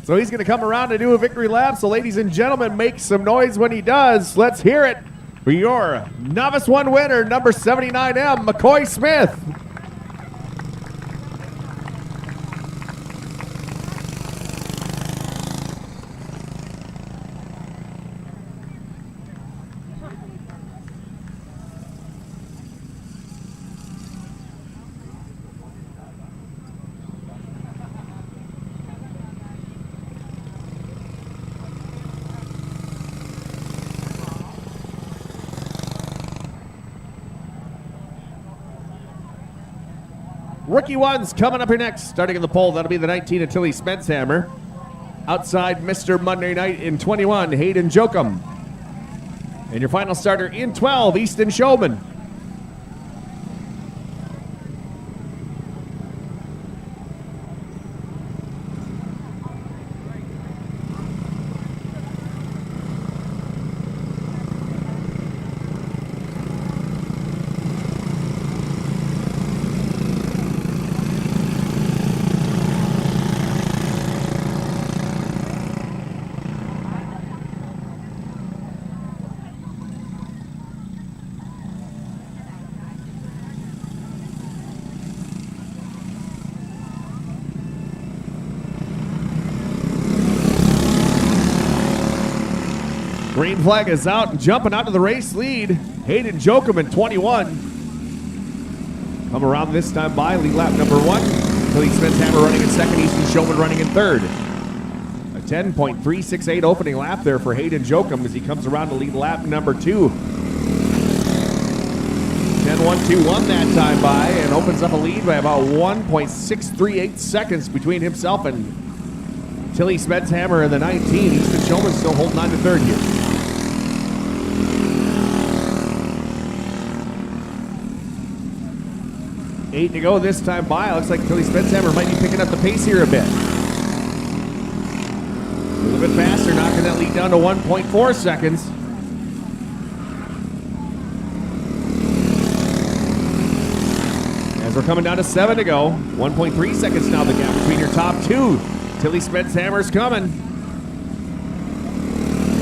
Speaker 1: So he's going to come around to do a victory lap. So ladies and gentlemen, make some noise when he does. Let's hear it for your Novice 1 winner, number 79M, McCoy Smith. Rookie ones coming up here next. Starting in the pole, that'll be the 19 of Tilly Spenshammer. Outside, Mr. Monday Night in 21, Hayden Jokum. And your final starter in 12, Easton Showman. Green flag is out and jumping out to the race lead. Hayden Jokum in 21. Come around this time by, lead lap number 1. Tilly Spenshammer running in second, Easton Showman running in third. A 10.368 opening lap there for Hayden Jokum as he comes around to lead lap number 2. 10.121 that time by and opens up a lead by about 1.638 seconds between himself and Tilly Spenshammer in the 19. Easton Showman still holding on to third here. Eight to go this time by. Looks like Tilly Spenshammer might be picking up the pace here a bit. A little bit faster, knocking that lead down to 1.4 seconds. As we're coming down to 7 to go. 1.3 seconds now, the gap between your top two. Tilly Smedhammer's coming.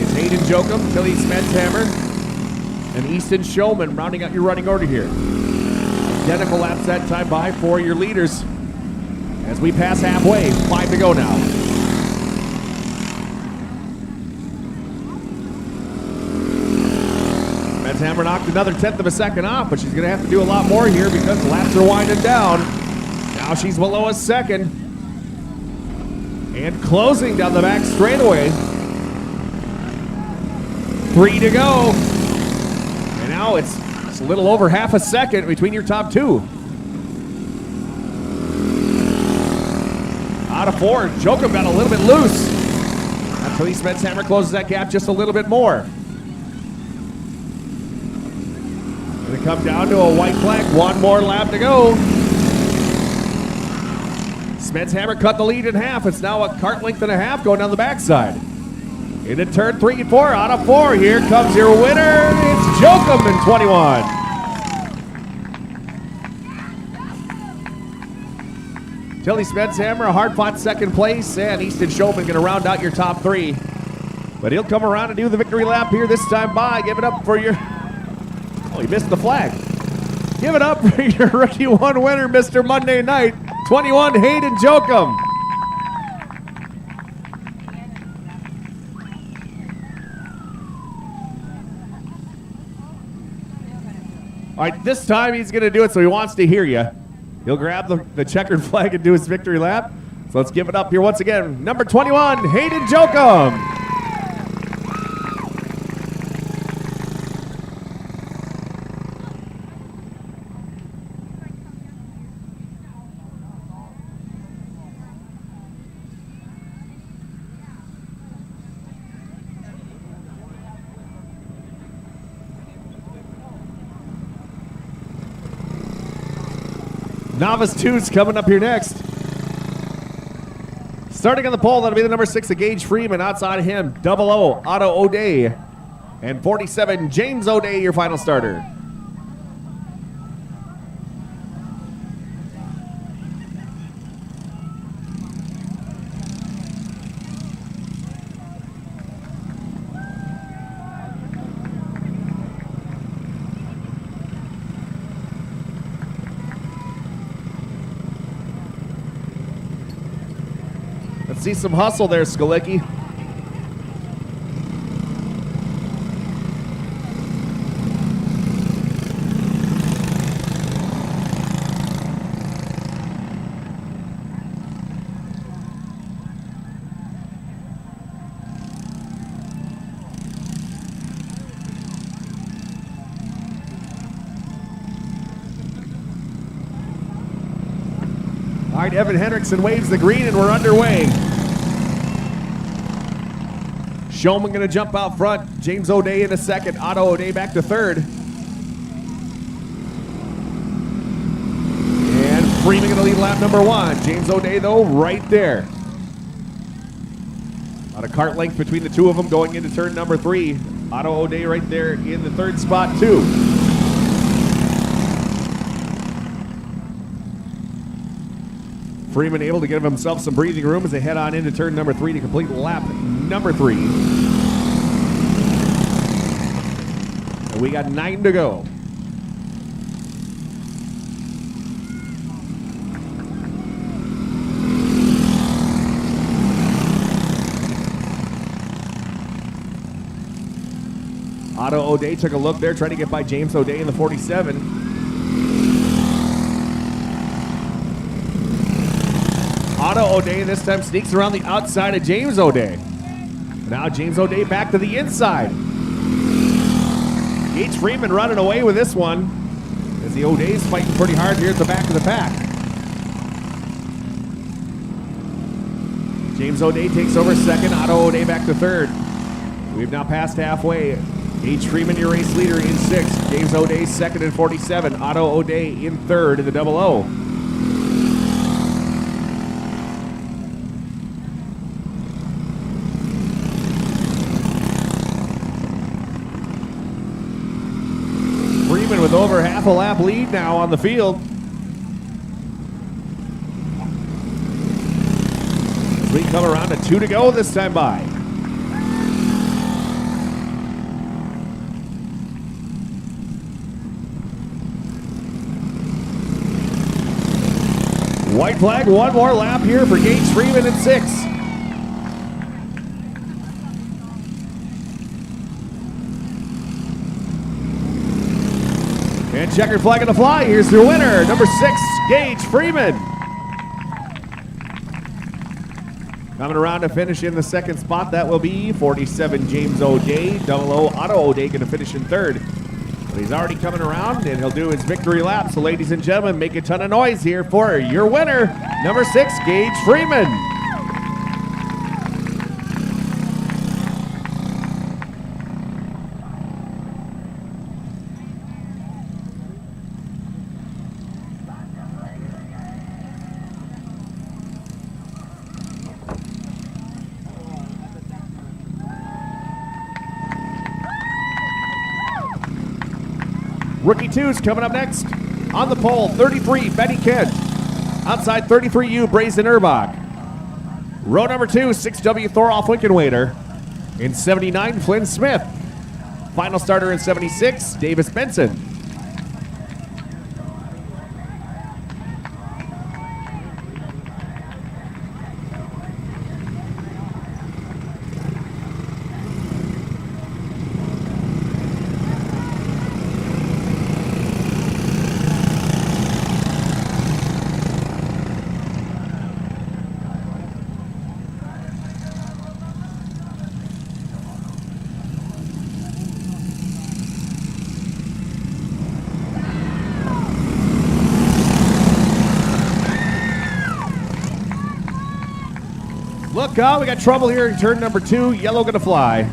Speaker 1: It's Hayden Jokum, Tilly Smedhammer, and Easton Showman rounding out your running order here. Identical laps that time by for your leaders. As we pass halfway, 5 to go now. Smedhammer knocked another 1/10 of a second off, but she's going to have to do a lot more here because laps are winding down. Now she's below a second. And closing down the back straightaway. 3 to go. And now it's a little over half a second between your top two. Out of 4, Jokum got a little bit loose. Tilly Smedhammer closes that gap just a little bit more. Going to come down to a white flag. One more lap to go. Smedhammer cut the lead in half. It's now a kart length and a half going down the backside. Into turn 3 and 4. Out of 4. Here comes your winner. It's Jokum in 21. Tilly Smedhammer, a hard-fought second place, and Easton Showman going to round out your top 3. But he'll come around and do the victory lap here this time by. Give it up for your... Oh, he missed the flag. Give it up for your Rookie 1 winner, Mr. Monday Night, 21, Hayden Jokum. All right, this time he's going to do it so he wants to hear you. He'll grab the checkered flag and do his victory lap. So let's give it up here once again. Number 21, Hayden Jokum. Novice 2's coming up here next. Starting on the pole, that'll be the number 6, Gage Freeman. Outside of him, 00, Otto O'Day. And 47, James O'Day, your final starter. See some hustle there, Skalicki. All right, Evan Hendrickson waves the green and we're underway. Showman going to jump out front. James O'Day in a second. Otto O'Day back to third. And Freeman going to lead lap number 1. James O'Day, though, right there. About a kart length between the two of them going into turn number 3. Otto O'Day right there in the third spot, too. Freeman able to give himself some breathing room as they head on into turn number 3 to complete lap number 3. And we got 9 to go. Otto O'Day took a look there, trying to get by James O'Day in the 47. Otto O'Day this time sneaks around the outside of James O'Day. Now James O'Day back to the inside. Gage Freeman running away with this one as the O'Day's fighting pretty hard here at the back of the pack. James O'Day takes over second, Otto O'Day back to third. We've now passed halfway. Gage Freeman, your race leader, in 6th. James O'Day second in 47. Otto O'Day in third in the 00. Freeman with over half a lap lead now on the field. We come around to 2 to go this time by. White flag, one more lap here for Gage Freeman at 6. And checkered flag on the fly. Here's your winner, number 6, Gage Freeman. Coming around to finish in the second spot, that will be 47 James O'Day. Double O Otto O'Day going to finish in third. But he's already coming around, and he'll do his victory lap. So, ladies and gentlemen, make a ton of noise here for your winner, number 6, Gage Freeman. Rookie 2's coming up next. On the pole, 33, Benny Kent. Outside 33U, Brazen Erbach. Row number 2, 6W Thorolf Winkenwader. In 79, Flynn Smith. Final starter in 76, Davis Benson. Look out, we got trouble here in turn number 2. Yellow gonna fly.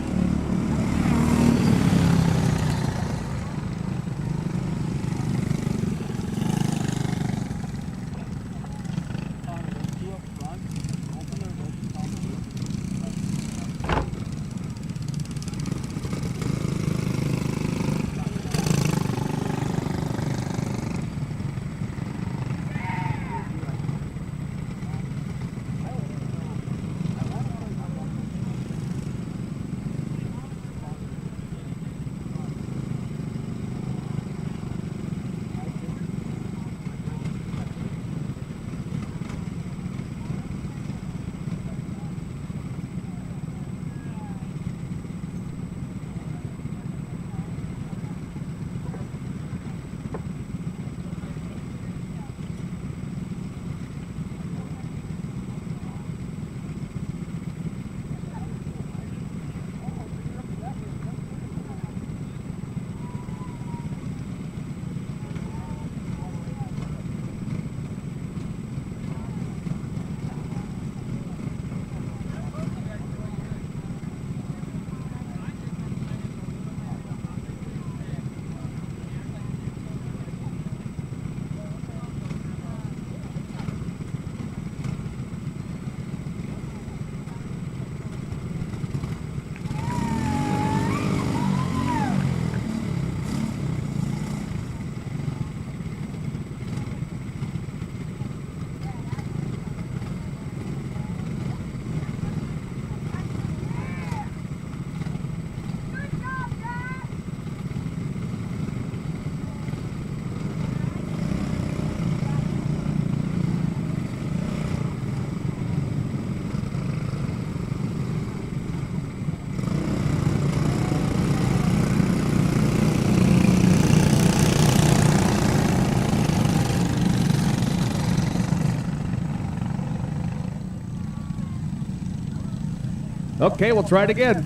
Speaker 1: Okay, we'll try it again.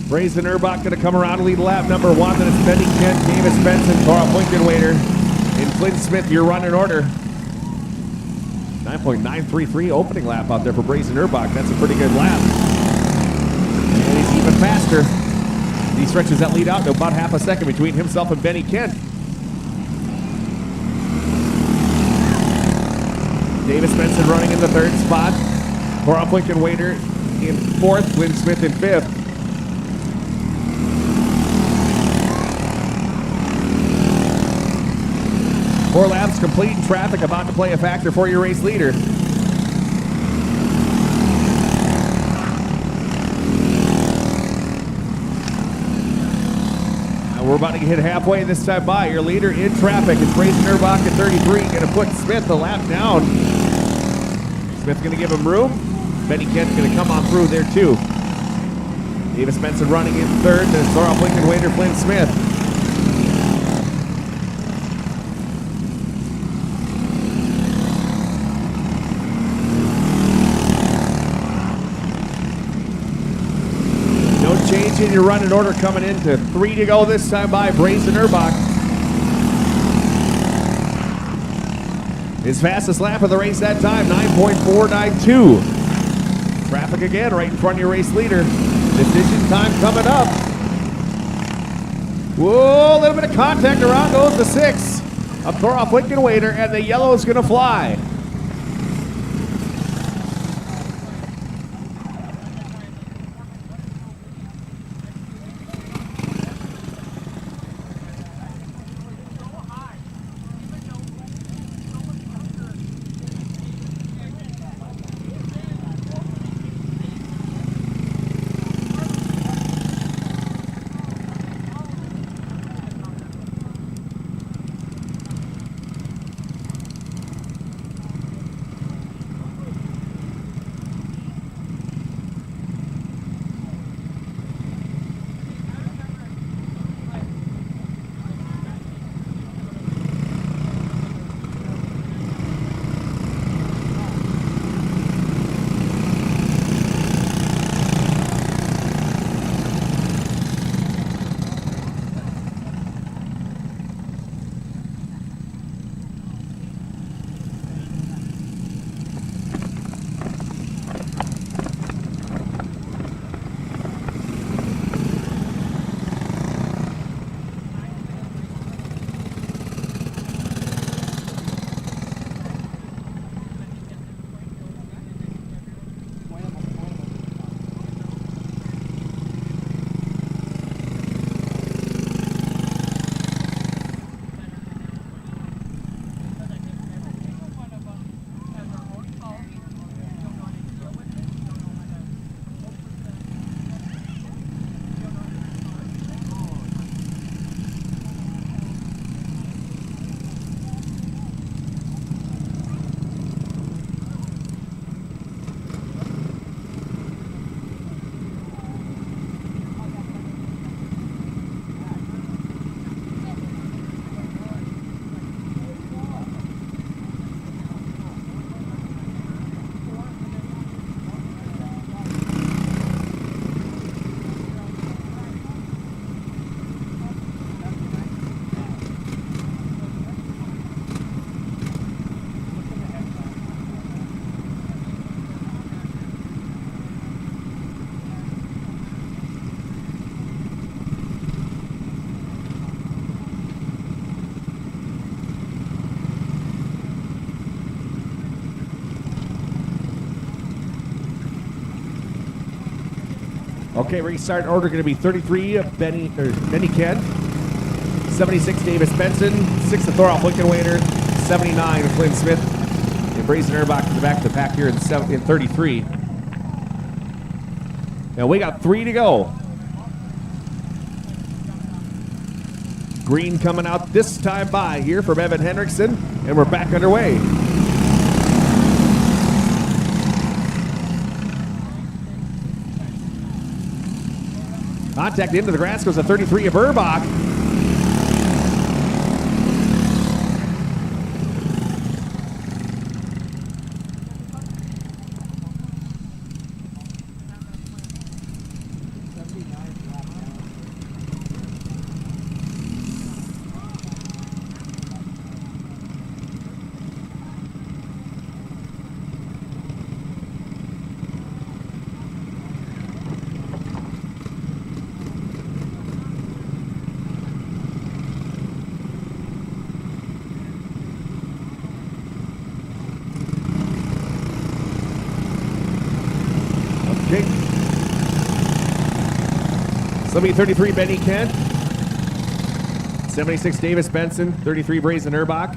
Speaker 1: Brazen Erbach going to come around and lead lap number 1. Then it's Benny Kent, Davis Benson, Thorolf Winkenwader, and Flynn Smith, your run in order. 9.933 opening lap out there for Brazen Erbach. That's a pretty good lap. And he's even faster. He stretches that lead out to about half a second between himself and Benny Kent. Davis Benson running in the third spot. Cutoff Lincoln Waiter in fourth. Lynn Smith in fifth. Four laps complete and traffic about to play a factor for your race leader. We're about to hit halfway this time by. Your leader in traffic is Brazen Erbach at 33. Going to put Smith a lap down. Smith's going to give him room. Benny Kent's going to come on through there too. Davis Benson running in third. Then Cutoff Lincoln Waiter Flynn Smith. Change in your running order coming into 3 to go this time by Brazen Erbach. His fastest lap of the race that time, 9.492. Traffic again right in front of your race leader. Decision time coming up. Whoa, a little bit of contact. Around goes the 6 of Cutoff Lincoln Waiter, and the yellow is going to fly. Okay, restart order going to be 33, Benny Kent, 76, Davis Benson, 6 to Cutoff Lincoln Waiter, 79 with Flynn Smith, and Brazen Erbach in the back of the pack here in 33. Now we got 3 to go. Green coming out this time by here from Evan Hendrickson, and we're back underway. Contact into the grass goes a 33 of Erbach. Okay. So that'll be 33 Benny Kent, 76 Davis Benson, 33 Brazen Erbach,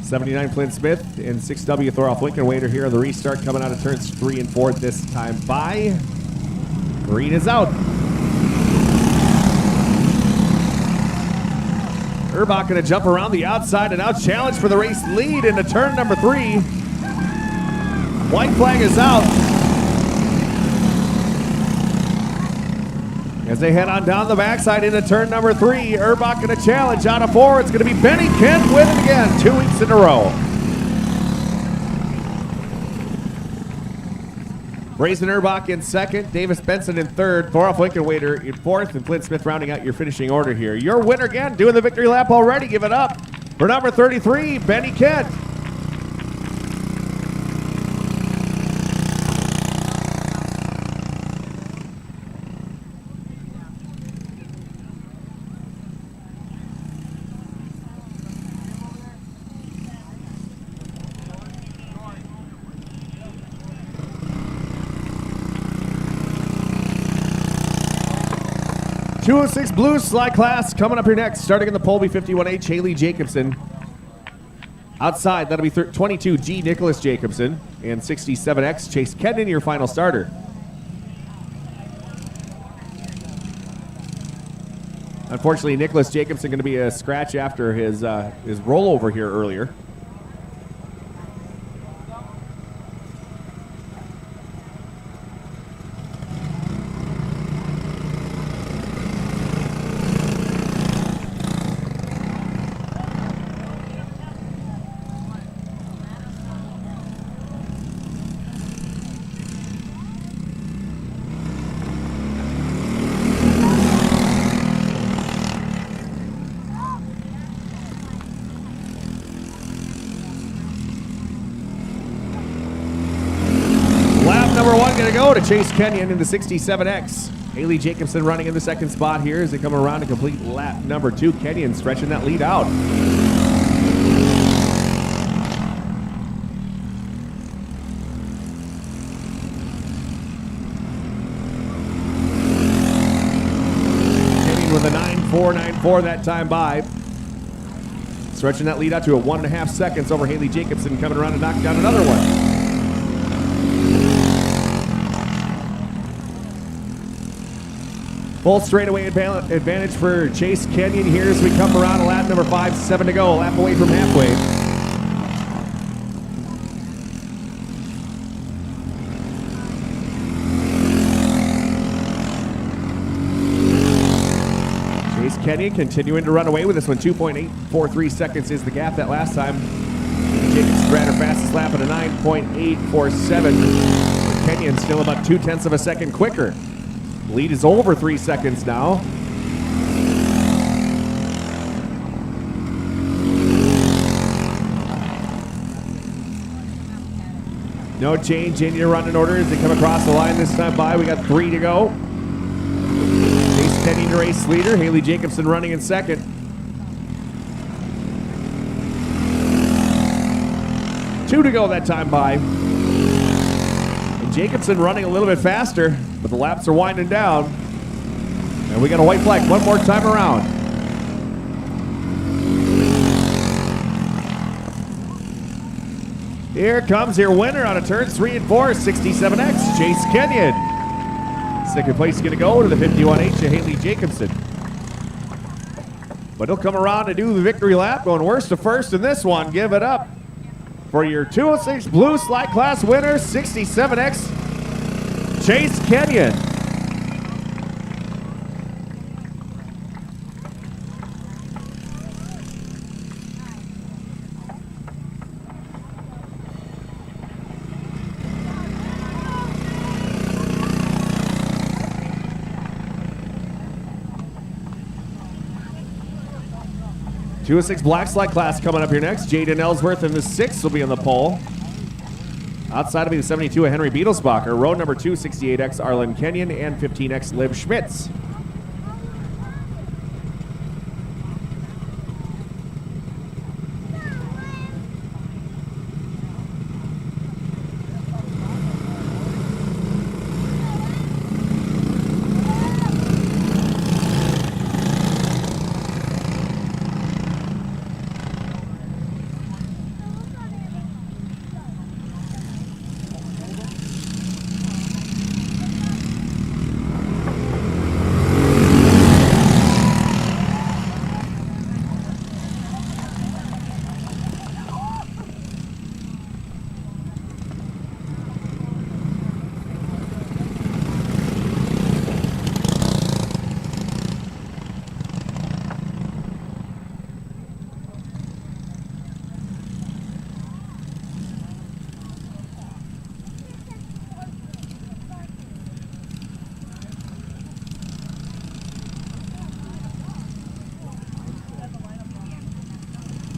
Speaker 1: 79 Flynn Smith, and 6W Thorolf Lincoln Waiter here on the restart coming out of turns 3 and 4 this time by. Green is out. Erbach going to jump around the outside and now challenge for the race lead into turn number 3. White flag is out. As they head on down the backside into turn number 3, Erbach going to challenge out of 4. It's going to be Benny Kent winning again, 2 weeks in a row. Brazen Erbach in second, Davis Benson in third, Thorolf Lincoln Waiter in fourth, and Flint Smith rounding out your finishing order here. Your winner again, doing the victory lap already. Give it up for number 33, Benny Kent. .206 Blues Slide Class coming up here next. Starting in the pole, B51H, Haley Jacobson. Outside, that'll be 22G, Nicholas Jacobson. And 67X, Chase Kenyon, your final starter. Unfortunately, Nicholas Jacobson going to be a scratch after his rollover here earlier. Going to go to Chase Kenyon in the 67X. Haley Jacobson running in the second spot here as they come around to complete lap number 2. Kenyon stretching that lead out. Kenyon with a 9.494 that time by. Stretching that lead out to a 1.5 seconds over Haley Jacobson, coming around to knock down another one. Full straightaway advantage for Chase Kenyon here as we come around to lap number 5, 7 to go, a lap away from halfway. Chase Kenyon continuing to run away with this one. 2.843 seconds is the gap that last time. Jacobson ran her fastest lap at a 9.847. Kenyon still about 0.2 of a second quicker. Lead is over 3 seconds now. No change in your running order as they come across the line this time by. We got 3 to go. Chase Kenyon, race leader. Haley Jacobson running in second. Two to go that time by. And Jacobson running a little bit faster, but the laps are winding down. And we got a white flag one more time around. Here comes your winner out of turns 3 and 4, 67X, Chase Kenyon. Second place is going to go to the 51H of Haley Jacobson. But he'll come around and do the victory lap, going worst to first in this one. Give it up for your 206 Blue Slide Class winner, 67X, Chase Kenyon. .206 Black Slide Class coming up here next. Jaden Ellsworth in the 6th will be on the pole. Outside will be the 72 of Henry Beetlesbacher. Row number 2, 68X Arlen Kenyon and 15X Liv Schmitz.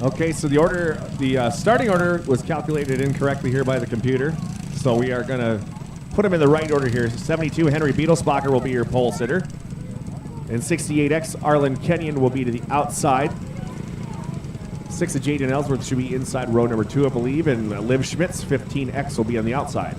Speaker 1: Okay, so the starting order was calculated incorrectly here by the computer. So we are going to put them in the right order here. 72, Henry Beetlesbacher will be your pole sitter. And 68X, Arlen Kenyon will be to the outside. 6 of Jaden Ellsworth should be inside row number 2, I believe. And Liv Schmitz, 15X, will be on the outside.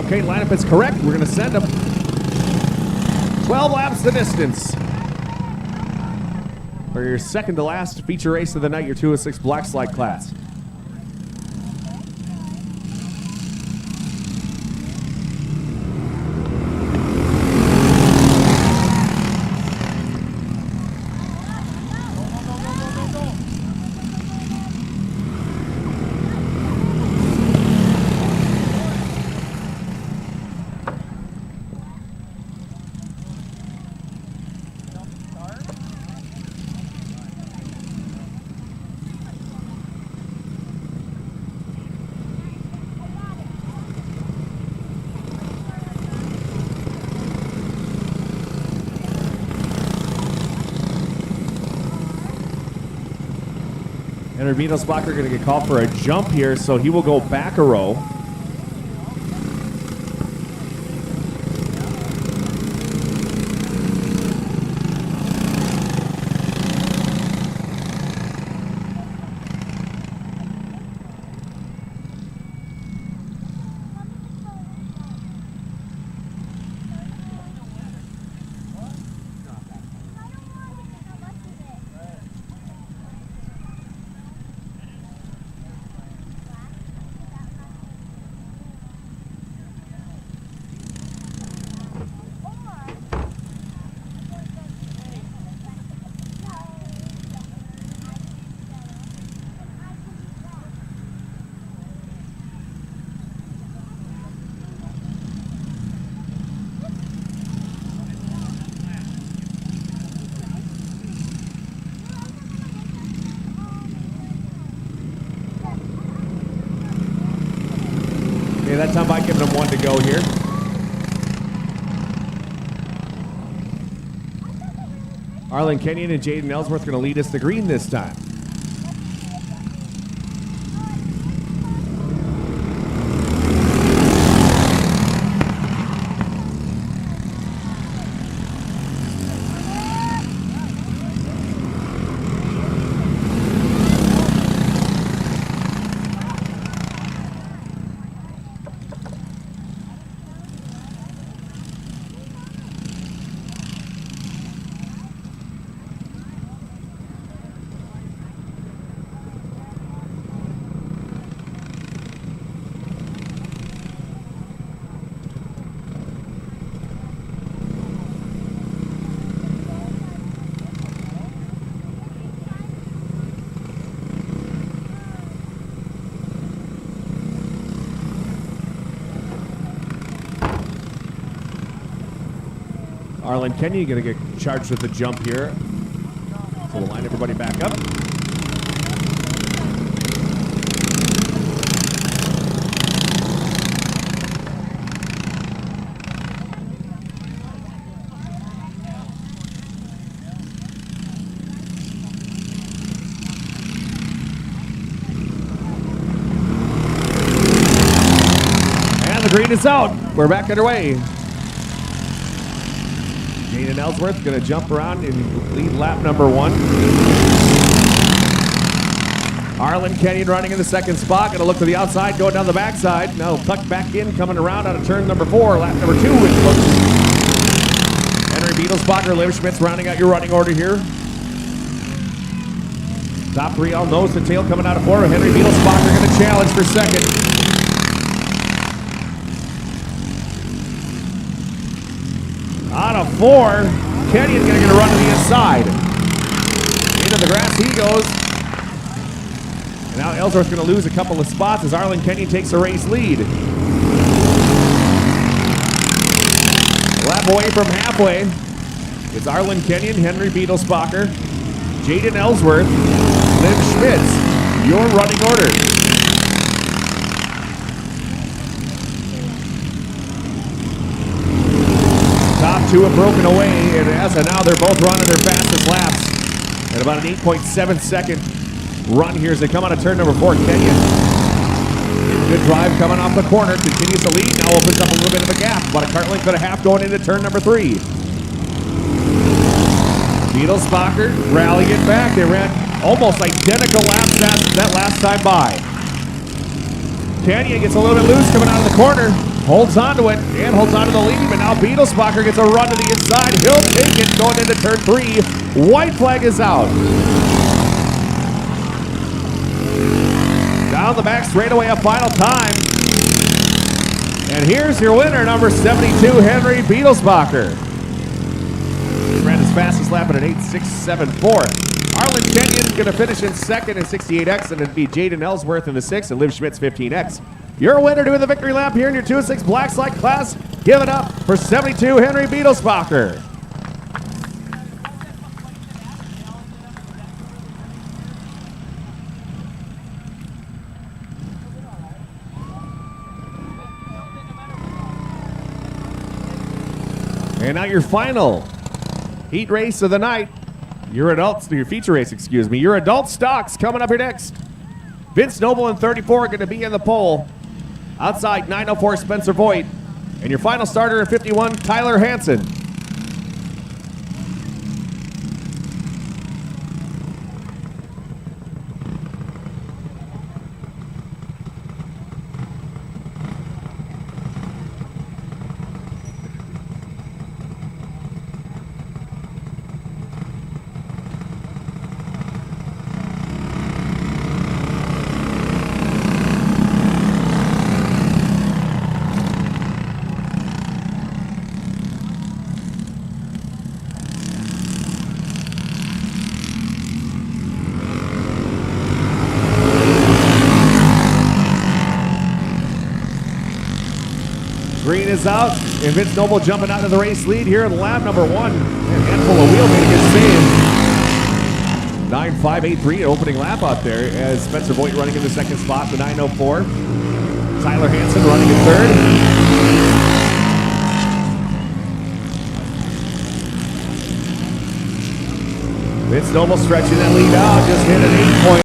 Speaker 1: Okay, lineup is correct. We're going to send them 12 laps the distance. For your second to last feature race of the night, your 206 black slide class. Henry Beetlesbacher going to get called for a jump here, so he will go back a row. Okay, that time by giving him 1 to go here. Arlen Kenyon and Jaden Ellsworth going to lead us to green this time. Arlen Kenyon going to get charged with the jump here. So we'll line everybody back up. And the green is out. We're back underway. Jaden Ellsworth going to jump around and lead lap number 1. Arlen Kenyon running in the second spot. Going to look to the outside, going down the backside. Now tuck back in, coming around out of turn number 4. Lap number 2 is looked. Henry Beetlesbacher, Liv Schmitz rounding out your running order here. Top 3 all nose to tail coming out of 4. Henry Beetlesbacher going to challenge for second. Out of 4, Kenyon's going to get a run to the inside. Into the grass he goes. And now Ellsworth's going to lose a couple of spots as Arlen Kenyon takes a race lead. A lap away from halfway. It's Arlen Kenyon, Henry Beetlesbacher, Jaden Ellsworth, Liv Schmitz, your running order. two have broken away, and as of now, they're both running their fastest laps. And about an 8.7 second run here as they come out of turn number 4. Kenyon, good drive coming off the corner, continues to lead, now opens up a little bit of a gap. About a kart length and a half going into turn number 3. Beetlesbacher rallying it back. They ran almost identical laps that last time by. Kenyon gets a little bit loose coming out of the corner, holds on to it, and holds on to the lead, but now Beetlesbacher gets a run to the inside. He'll take it going into turn 3. White flag is out. Down the back straightaway a final time. And here's your winner, number 72, Henry Beetlesbacher. He ran his fastest lap at an 8.674. Arlen Kenyon's going to finish in second in 68X, and it'd be Jaden Ellsworth in the 6th and Liv Schmidt's 15X. Your winner doing the victory lap here in your 2-6 Black Slide class. Give it up for 72 Henry Beetlesbacher. And now your final heat race of the night. Your feature race, excuse me. Your adult stocks coming up here next. Vince Noble in 34 are going to be in the pole. Outside 904 Spencer Voigt. And your final starter in 51, Tyler Hansen. Green is out, and Vince Noble jumping out of the race lead here in lap number 1. And handful of wheel made a good save. 9.583 opening lap out there as Spencer Voigt running in the second spot, the 904. Tyler Hansen running in third. Vince Noble stretching that lead out, just hit an 8 point.